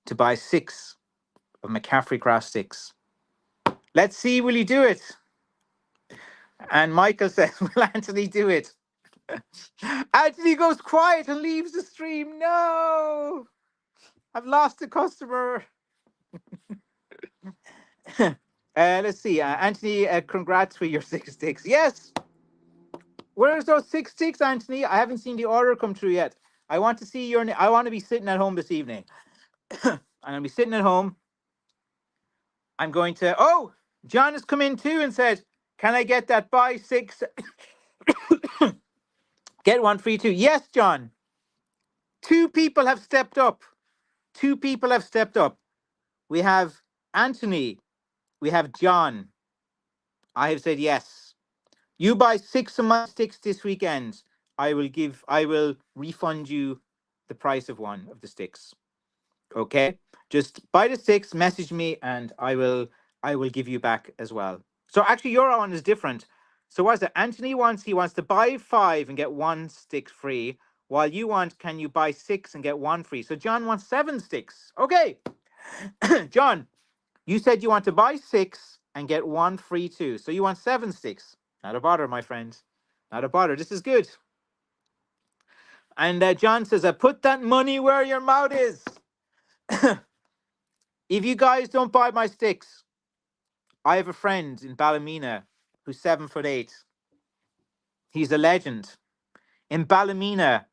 to buy 6 of McCaffrey Crafts sticks. Let's see, will you do it? And Michael says, will Anthony do it? Anthony goes quiet and leaves the stream. No, I've lost a customer. Let's see. Anthony, congrats with your 6 sticks. Yes. Where's those 6 sticks, Anthony? I haven't seen the order come through yet. I want to see your. I want to be sitting at home this evening. I'm going to be sitting at home. I'm going to. Oh, John has come in too and said, "Can I get that buy 6, get 1 free too?" Yes, John. 2 people have stepped up. 2 people have stepped up. We have Anthony. We have John. I have said yes. You buy 6 of my sticks this weekend. I will refund you the price of 1 of the sticks. Okay? Just buy the sticks, message me, and I will give you back as well. So actually your one is different. So what's it? Anthony he wants to buy 5 and get 1 stick free, while you want, can you buy 6 and get 1 free? So John wants 7 sticks. Okay. John, you said you want to buy 6 and get 1 free too. So you want 7 sticks. Not a bother, my friend. Not a bother. This is good. And John says, I put that money where your mouth is. If you guys don't buy my sticks, I have a friend in Ballymena who's 7'8". He's a legend. In Ballymena,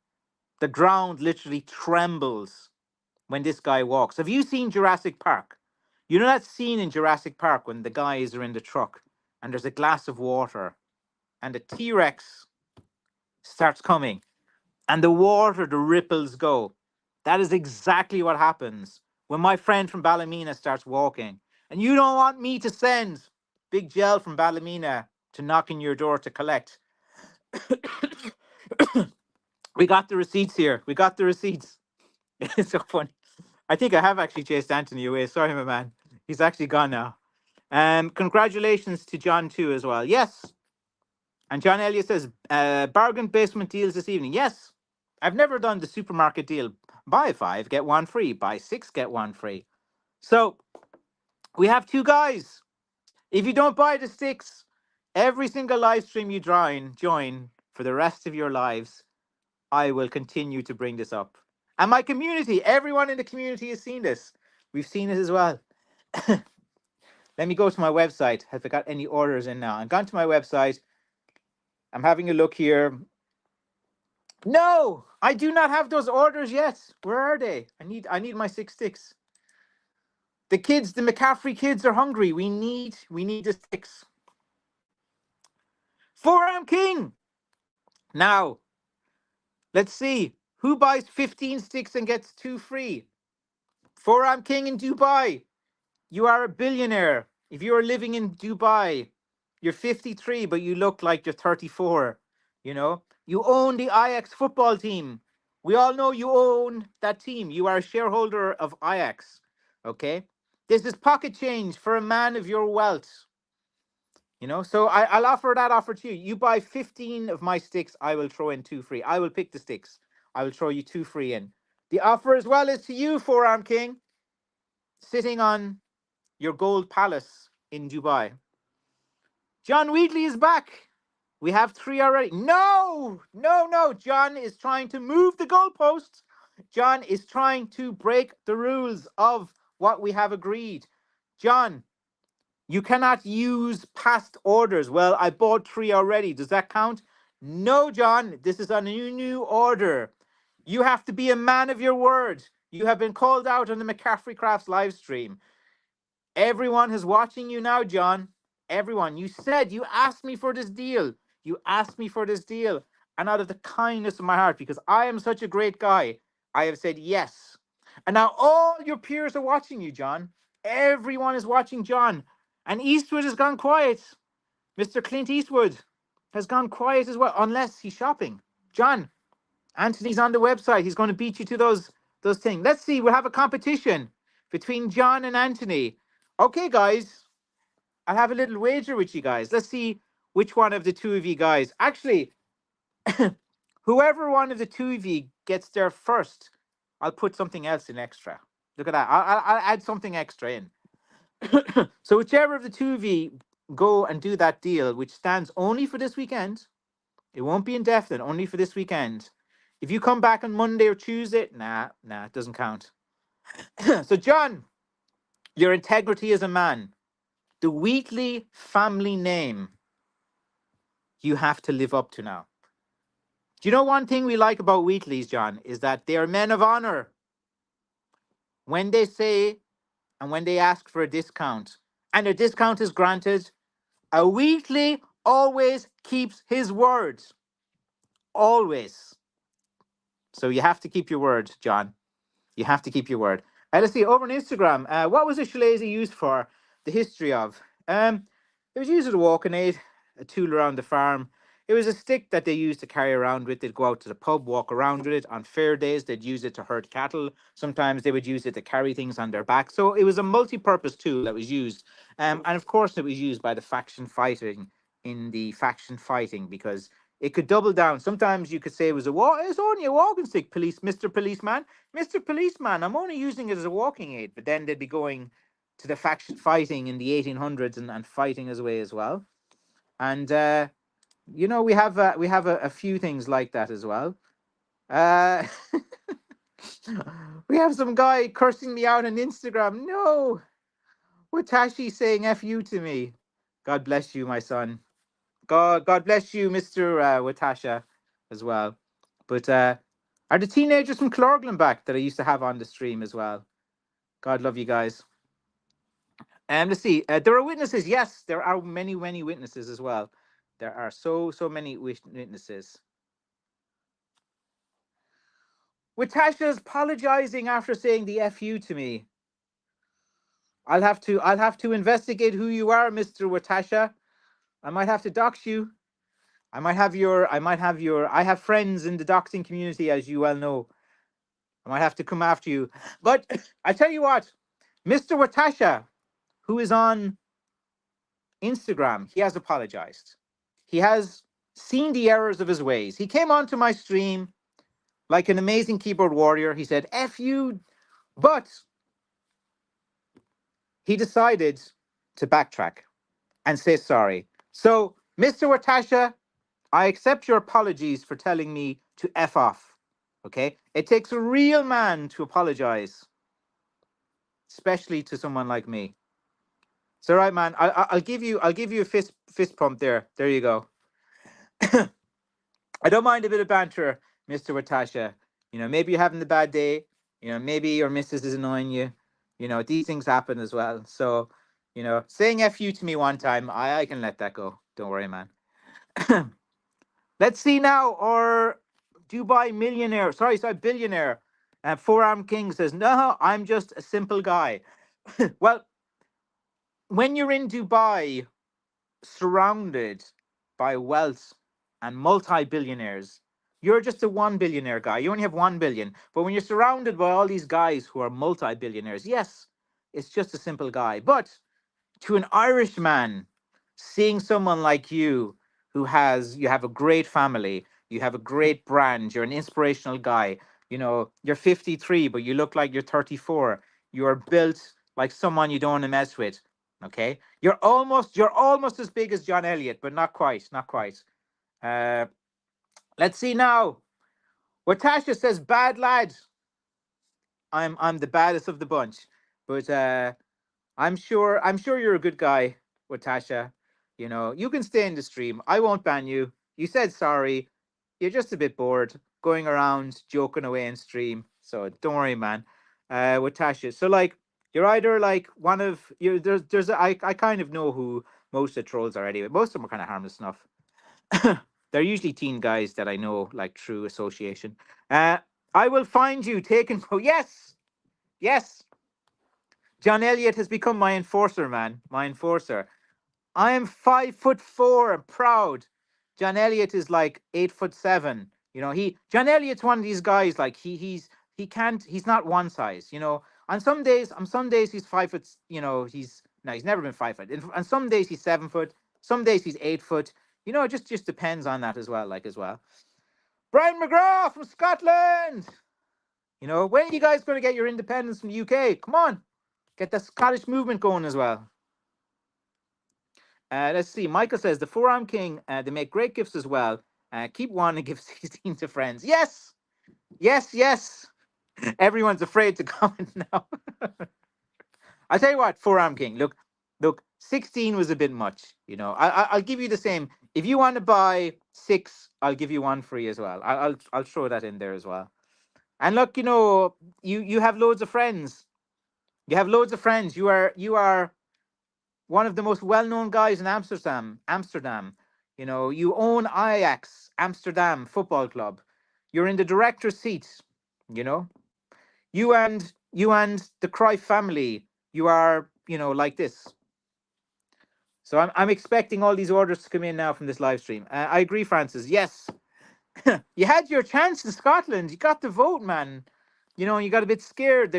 the ground literally trembles when this guy walks. Have you seen Jurassic Park? You know that scene in Jurassic Park when the guys are in the truck and there's a glass of water and the T-Rex starts coming and the water, the ripples go. That is exactly what happens when my friend from Ballymena starts walking. And you don't want me to send Big Gel from Ballymena to knock on your door to collect. We got the receipts here. We got the receipts. It's so funny. I think I have actually chased Anthony away. Sorry, my man. He's actually gone now. Congratulations to John too as well. Yes. And John Elliott says, bargain basement deals this evening. Yes. I've never done the supermarket deal. Buy 5, get 1 free. Buy 6, get 1 free. So we have 2 guys. If you don't buy the sticks, every single live stream you join for the rest of your lives, I will continue to bring this up. And my community, everyone in the community has seen this. We've seen it as well. Let me go to my website. Have I got any orders in now? I've gone to my website. I'm having a look here. No, I do not have those orders yet. Where are they? I need my 6 sticks. The kids, the McCaffrey kids are hungry. We need the sticks. 4am King. Now, let's see. Who buys 15 sticks and gets 2 free? 4am King in Dubai. You are a billionaire. If you are living in Dubai, you're 53, but you look like you're 34. You know, you own the Ajax football team. We all know you own that team. You are a shareholder of Ajax. Okay. This is pocket change for a man of your wealth. You know, so I'll offer that offer to you. You buy 15 of my sticks, I will throw in 2 free. I will pick the sticks. I will throw you 2 free in. The offer as well is to you, Forearm King, sitting on your gold palace in Dubai. John Wheatley is back. We have 3 already. No, no, no. John is trying to move the goalposts. John is trying to break the rules of what we have agreed. John, you cannot use past orders. Well, I bought 3 already. Does that count? No, John. This is a new order. You have to be a man of your word. You have been called out on the McCaffrey Crafts live stream. Everyone is watching you now, John. Everyone. You said you asked me for this deal. You asked me for this deal. And out of the kindness of my heart, because I am such a great guy, I have said yes. And now all your peers are watching you, John. Everyone is watching John. And Eastwood has gone quiet. Mr. Clint Eastwood has gone quiet as well, unless he's shopping. John, Anthony's on the website. He's going to beat you to those things. Let's see. We'll have a competition between John and Anthony. Okay, guys. I'll have a little wager with you guys. Let's see which one of the two of you guys. Actually, whoever one of the two of you gets there first, I'll put something else in extra. Look at that. I'll add something extra in. So whichever of the two of you go and do that deal, which stands only for this weekend, it won't be indefinite, only for this weekend. If you come back on Monday or Tuesday, nah, it doesn't count. So, John, your integrity as a man, the Wheatley family name, you have to live up to now. Do you know one thing we like about Wheatleys, John, is that they are men of honor. When they say and when they ask for a discount, and a discount is granted, a Wheatley always keeps his word. Always. So you have to keep your word, John. You have to keep your word. Let's see, over on Instagram, what was a Shalazy used for? The history of. It was used as a walking aid, a tool around the farm. It was a stick that they used to carry around with. They'd go out to the pub, walk around with it. On fair days, they'd use it to herd cattle. Sometimes they would use it to carry things on their back. So it was a multi-purpose tool that was used. And of course, it was used by the faction fighting in the faction fighting because it could double down. Sometimes you could say it was it's only a walking stick, Mr. Policeman. Mr. Policeman, I'm only using it as a walking aid. But then they'd be going to the faction fighting in the 1800s and fighting his way as well. And we have a few things like that as well. We have some guy cursing me out on Instagram. No, Watashi saying "f you" to me. God bless you, my son. God bless you, Mr. Watasha, as well. But are the teenagers from Clorglan back that I used to have on the stream as well? God love you guys. Let's see. There are witnesses. Yes, there are many witnesses as well. There are so many witnesses. Watasha's apologizing after saying the "f you" to me. I'll have to investigate who you are, Mr. Watasha. I might have to dox you. I have friends in the doxing community, as you well know. I might have to come after you. But I tell you what, Mr. Watasha, who is on Instagram, he has apologized. He has seen the errors of his ways. He came onto my stream like an amazing keyboard warrior. He said, "F you," but he decided to backtrack and say sorry. So, Mr. Watasha, I accept your apologies for telling me to F off. Okay? It takes a real man to apologize, especially to someone like me. It's all right, man. I'll give you a fist pump there. There you go. I don't mind a bit of banter, Mr. Watasha. Maybe you're having a bad day. Maybe your missus is annoying you. These things happen as well. So, saying F you to me one time, I can let that go. Don't worry, man. Let's see now. Or Dubai millionaire. Sorry, billionaire. Forearm King says, "No, I'm just a simple guy." Well, when you're in Dubai, surrounded by wealth and multi-billionaires, you're just a 1 billionaire guy. You only have 1 billion. But when you're surrounded by all these guys who are multi-billionaires, yes, it's just a simple guy. But to an Irishman, seeing someone like you you have a great family, you have a great brand, you're an inspirational guy, you're 53, but you look like you're 34. You're built like someone you don't want to mess with. Okay, you're almost as big as John Elliott, but not quite, not quite. Uh, let's see now. What Tasha says, bad lad. I'm the baddest of the bunch, but I'm sure you're a good guy, Watasha. You can stay in the stream. I won't ban you. You said sorry. You're just a bit bored going around joking away in stream. So don't worry, man. Watasha. So like you're either like one of you. I kind of know who most of the trolls are anyway. Most of them are kind of harmless enough. They're usually teen guys that I know like through association. Uh, I will find you taken. Oh yes, yes. John Elliott has become my enforcer, man. My enforcer. I am 5'4" and proud. John Elliott is like 8'7". John Elliott's one of these guys. Like he's not one size. On some days he's 5 foot. He's never been 5 foot. On some days he's 7 foot. Some days he's 8 foot. It just depends on that as well. Like as well. Brian McGrath from Scotland. When are you guys going to get your independence from the UK? Come on. Get the Scottish movement going as well. Let's see. Michael says the Forearm King. They make great gifts as well. Keep one and give 16 to friends. Yes, yes, yes. Everyone's afraid to comment now. I tell you what, Forearm King. Look. 16 was a bit much. I'll give you the same. If you want to buy 6, I'll give you one free as well. I'll throw that in there as well. And look, you have loads of friends. You have loads of friends. You are one of the most well-known guys in Amsterdam. You own Ajax Amsterdam Football Club. You're in the director's seat. You know, you and the Cruyff family. You are, like this. So I'm expecting all these orders to come in now from this live stream. I agree, Francis. Yes, you had your chance in Scotland. You got the vote, man. You got a bit scared.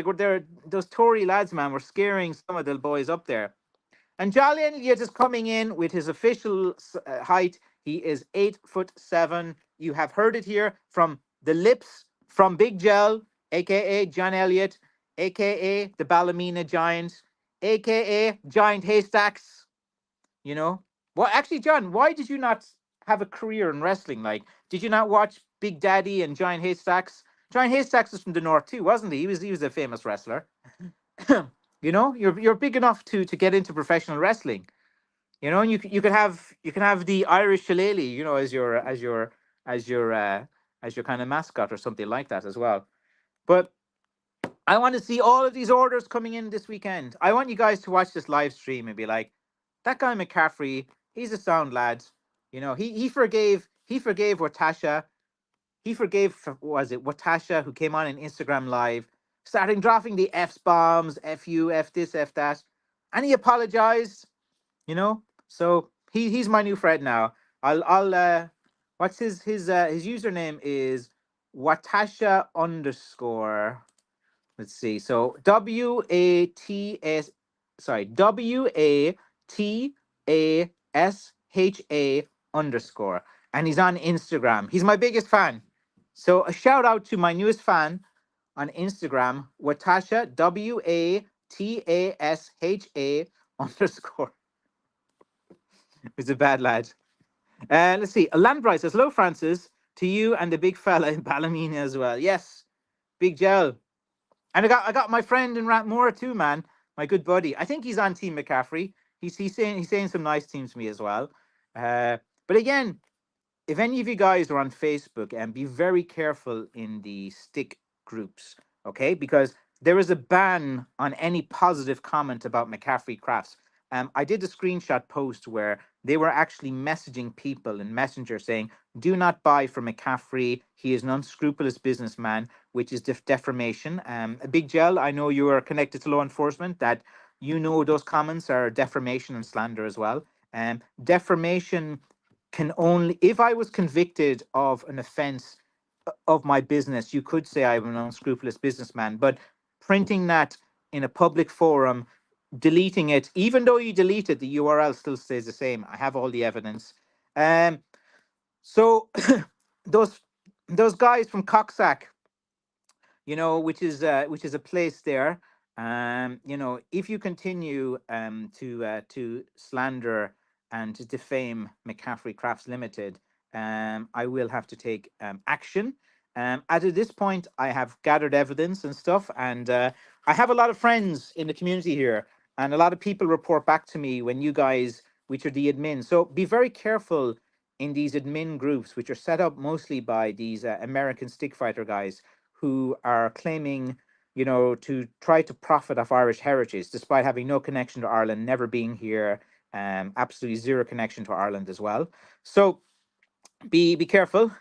Those Tory lads, man, were scaring some of the boys up there. And Jolly Elliott is coming in with his official height. He is 8'7". You have heard it here from the lips from Big Gel, aka John Elliott, aka the Ballymena Giant, aka Giant Haystacks. Well, actually, John, why did you not have a career in wrestling? Like, did you not watch Big Daddy and Giant Haystacks? Giant Haystacks was from the north too, wasn't he? He was a famous wrestler. You're big enough to get into professional wrestling. And you can have the Irish shillelagh, as your kind of mascot or something like that as well. But I want to see all of these orders coming in this weekend. I want you guys to watch this live stream and be like, that guy McCaffrey, he's a sound lad. He forgave Watasha. He forgave, was it Watasha, who came on in Instagram Live, starting dropping the F bombs, F you, F this, F that. And he apologized, So he's my new friend now. What's his username is Watasha underscore. Let's see. So WATASHA underscore. And he's on Instagram. He's my biggest fan. So a shout out to my newest fan on Instagram, Watasha, WATASHA underscore. He's a bad lad. Let's see. Landbright says, hello, Francis, to you and the big fella in Ballymena as well. Yes, Big Gel. And I got my friend in Rathmore too, man. My good buddy. I think he's on Team McCaffrey. He's saying some nice things to me as well. But again, if any of you guys are on Facebook, and be very careful in the stick groups, okay? Because there is a ban on any positive comment about McCaffrey Crafts. I did a screenshot post where they were actually messaging people in Messenger saying, do not buy from McCaffrey. He is an unscrupulous businessman, which is defamation. A Big Gel, I know you are connected to law enforcement, that those comments are defamation and slander as well. Defamation can only, if I was convicted of an offense of my business, you could say I'm an unscrupulous businessman. But printing that in a public forum, deleting it, even though you delete it, the URL still stays the same. I have all the evidence. So those guys from Coxsack, which is a place there. If you continue to slander and to defame McCaffrey Crafts Limited, I will have to take action. At this point, I have gathered evidence and stuff, and I have a lot of friends in the community here, and a lot of people report back to me when you guys, which are the admins. So be very careful in these admin groups, which are set up mostly by these American stick fighter guys who are claiming, to try to profit off Irish heritage, despite having no connection to Ireland, never being here, absolutely zero connection to Ireland as well. So be careful.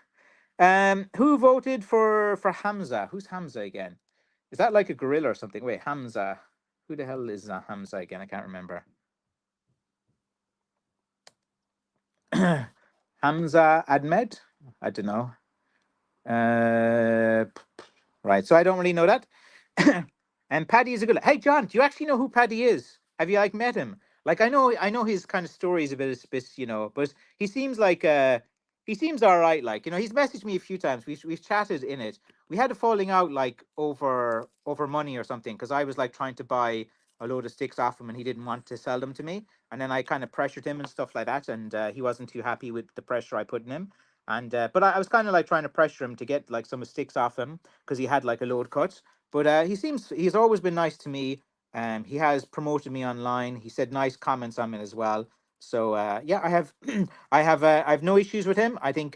Who voted for Hamza? Who's Hamza again? Is that like a gorilla or something? Wait, Hamza. Who the hell is Hamza again? I can't remember. Hamza Ahmed? I don't know. Right. So I don't really know that. And Paddy is a good. Hey, John, do you actually know who Paddy is? Have you like met him? Like I know his kind of stories a bit, but he seems all right. Like he's messaged me a few times. We've chatted in it. We had a falling out like over money or something because I was like trying to buy a load of sticks off him and he didn't want to sell them to me. And then I kind of pressured him and stuff like that, and he wasn't too happy with the pressure I put in him. And but I was kind of like trying to pressure him to get like some sticks off him because he had like a load cut. But he's always been nice to me. He has promoted me online. He said nice comments on me as well. So yeah, I have I have no issues with him. I think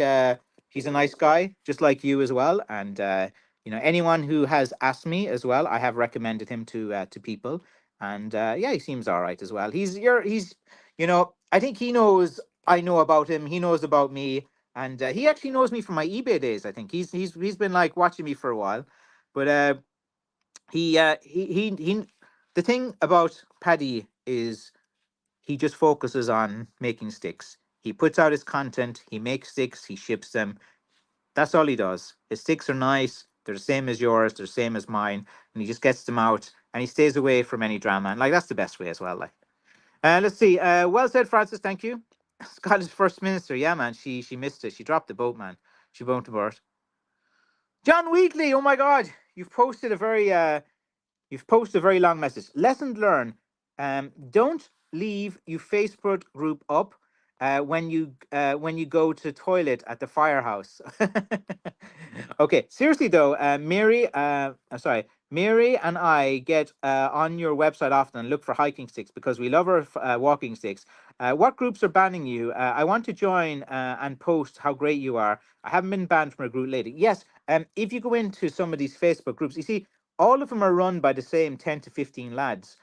he's a nice guy, just like you as well. And anyone who has asked me as well, I have recommended him to people. And yeah, he seems all right as well. He's I think he knows I know about him. He knows about me, and he actually knows me from my eBay days. I think he's been like watching me for a while, but he the thing about Paddy is he just focuses on making sticks. He puts out his content, he makes sticks, he ships them. That's all he does. His sticks are nice, they're the same as yours, they're the same as mine, and he just gets them out and he stays away from any drama. And like that's the best way as well. Like let's see. Well said, Francis, thank you. Scottish First Minister, yeah man, she missed it. She dropped the boat, man. She won't abort. John Wheatley, oh my god, you've posted a very long message. Lesson learned. Don't leave your Facebook group up when you go to toilet at the firehouse. Okay, seriously though, Mary and I get on your website often and look for hiking sticks because we love our walking sticks. What groups are banning you? I want to join and post how great you are. I haven't been banned from a group lately. Yes, if you go into some of these Facebook groups, you see all of them are run by the same 10 to 15 lads.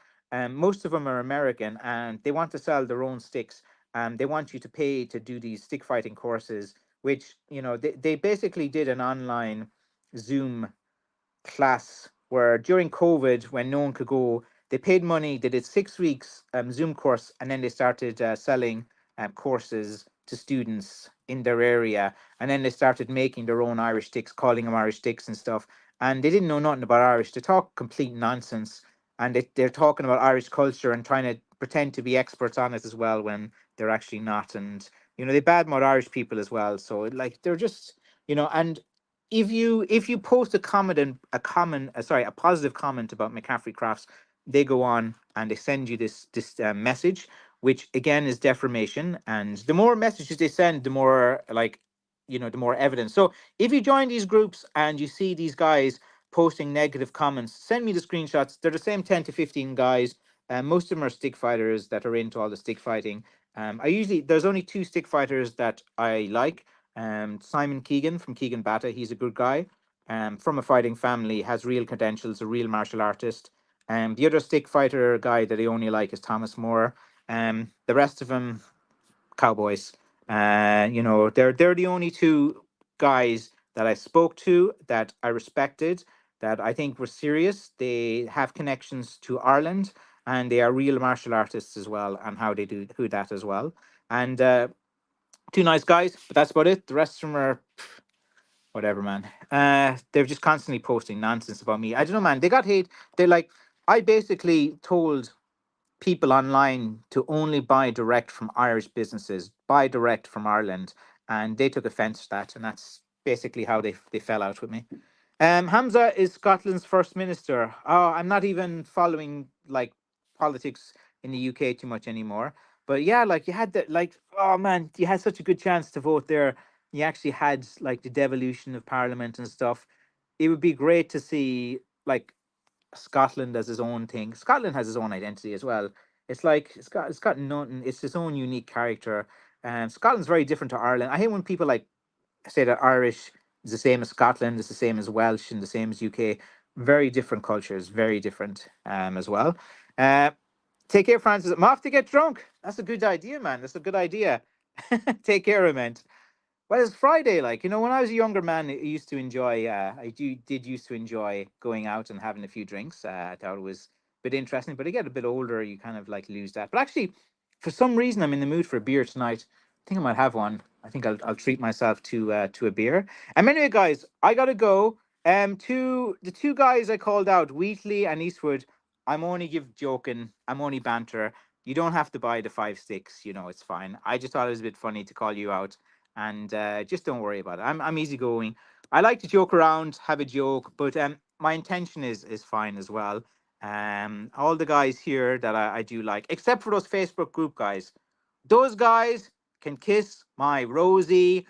Most of them are American and they want to sell their own sticks. They want you to pay to do these stick fighting courses, which, they basically did an online Zoom class where during COVID, when no one could go, they paid money. They did 6 weeks Zoom course, and then they started selling courses to students in their area. And then they started making their own Irish sticks, calling them Irish sticks and stuff. And they didn't know nothing about Irish. They talk complete nonsense, and they're talking about Irish culture and trying to pretend to be experts on it as well when they're actually not. And they badmouth Irish people as well. So like they're just and if you post a comment and a positive comment about McCaffrey Crafts, they go on and they send you this message, which again is defamation. And the more messages they send, the more the more evidence. So if you join these groups and you see these guys posting negative comments, send me the screenshots. They're the same 10 to 15 guys. Most of them are stick fighters that are into all the stick fighting. There's only two stick fighters that I like. Simon Keegan from Keegan Bata, he's a good guy. From a fighting family, has real credentials, a real martial artist. The other stick fighter guy that I only like is Thomas Moore. The rest of them, cowboys. They're the only two guys that I spoke to that I respected, that I think were serious. They have connections to Ireland, and they are real martial artists as well, and how they do that as well. And two nice guys, but that's about it. The rest of them are whatever, man. They're just constantly posting nonsense about me. I don't know, man. They got hate. They're like, I basically told people online to only buy direct from Irish businesses, buy direct from Ireland, and they took offense to that, and that's basically how they fell out with me. Hamza is Scotland's first minister. Oh, I'm not even following like politics in the UK too much anymore. But yeah, like you had that, like, oh man, you had such a good chance to vote there. You actually had like the devolution of Parliament and stuff. It would be great to see like Scotland as his own thing. Scotland has its own identity as well. It's like it's got nothing. It's its own unique character. Scotland's very different to Ireland. I hate when people like say that Irish is the same as Scotland, it's the same as Welsh, and the same as UK. Very different cultures, very different as well. Uh, Take care, Francis. I'm off to get drunk. That's a good idea, man. That's a good idea. Take care, man. Well, it's Friday. Like, when I was a younger man, I used to enjoy. Did used to enjoy going out and having a few drinks. I thought it was a bit interesting. But I get a bit older, you kind of like lose that. But actually, for some reason, I'm in the mood for a beer tonight. I think I might have one. I think I'll treat myself to a beer. And anyway, guys, I gotta go. To the two guys I called out, Wheatley and Eastwood. I'm only joking. I'm only banter. You don't have to buy the 5 sticks. It's fine. I just thought it was a bit funny to call you out, and just don't worry about it. I'm easygoing. I like to joke around, have a joke, but my intention is fine as well. All the guys here that I do like, except for those Facebook group guys, those guys can kiss my Rosie.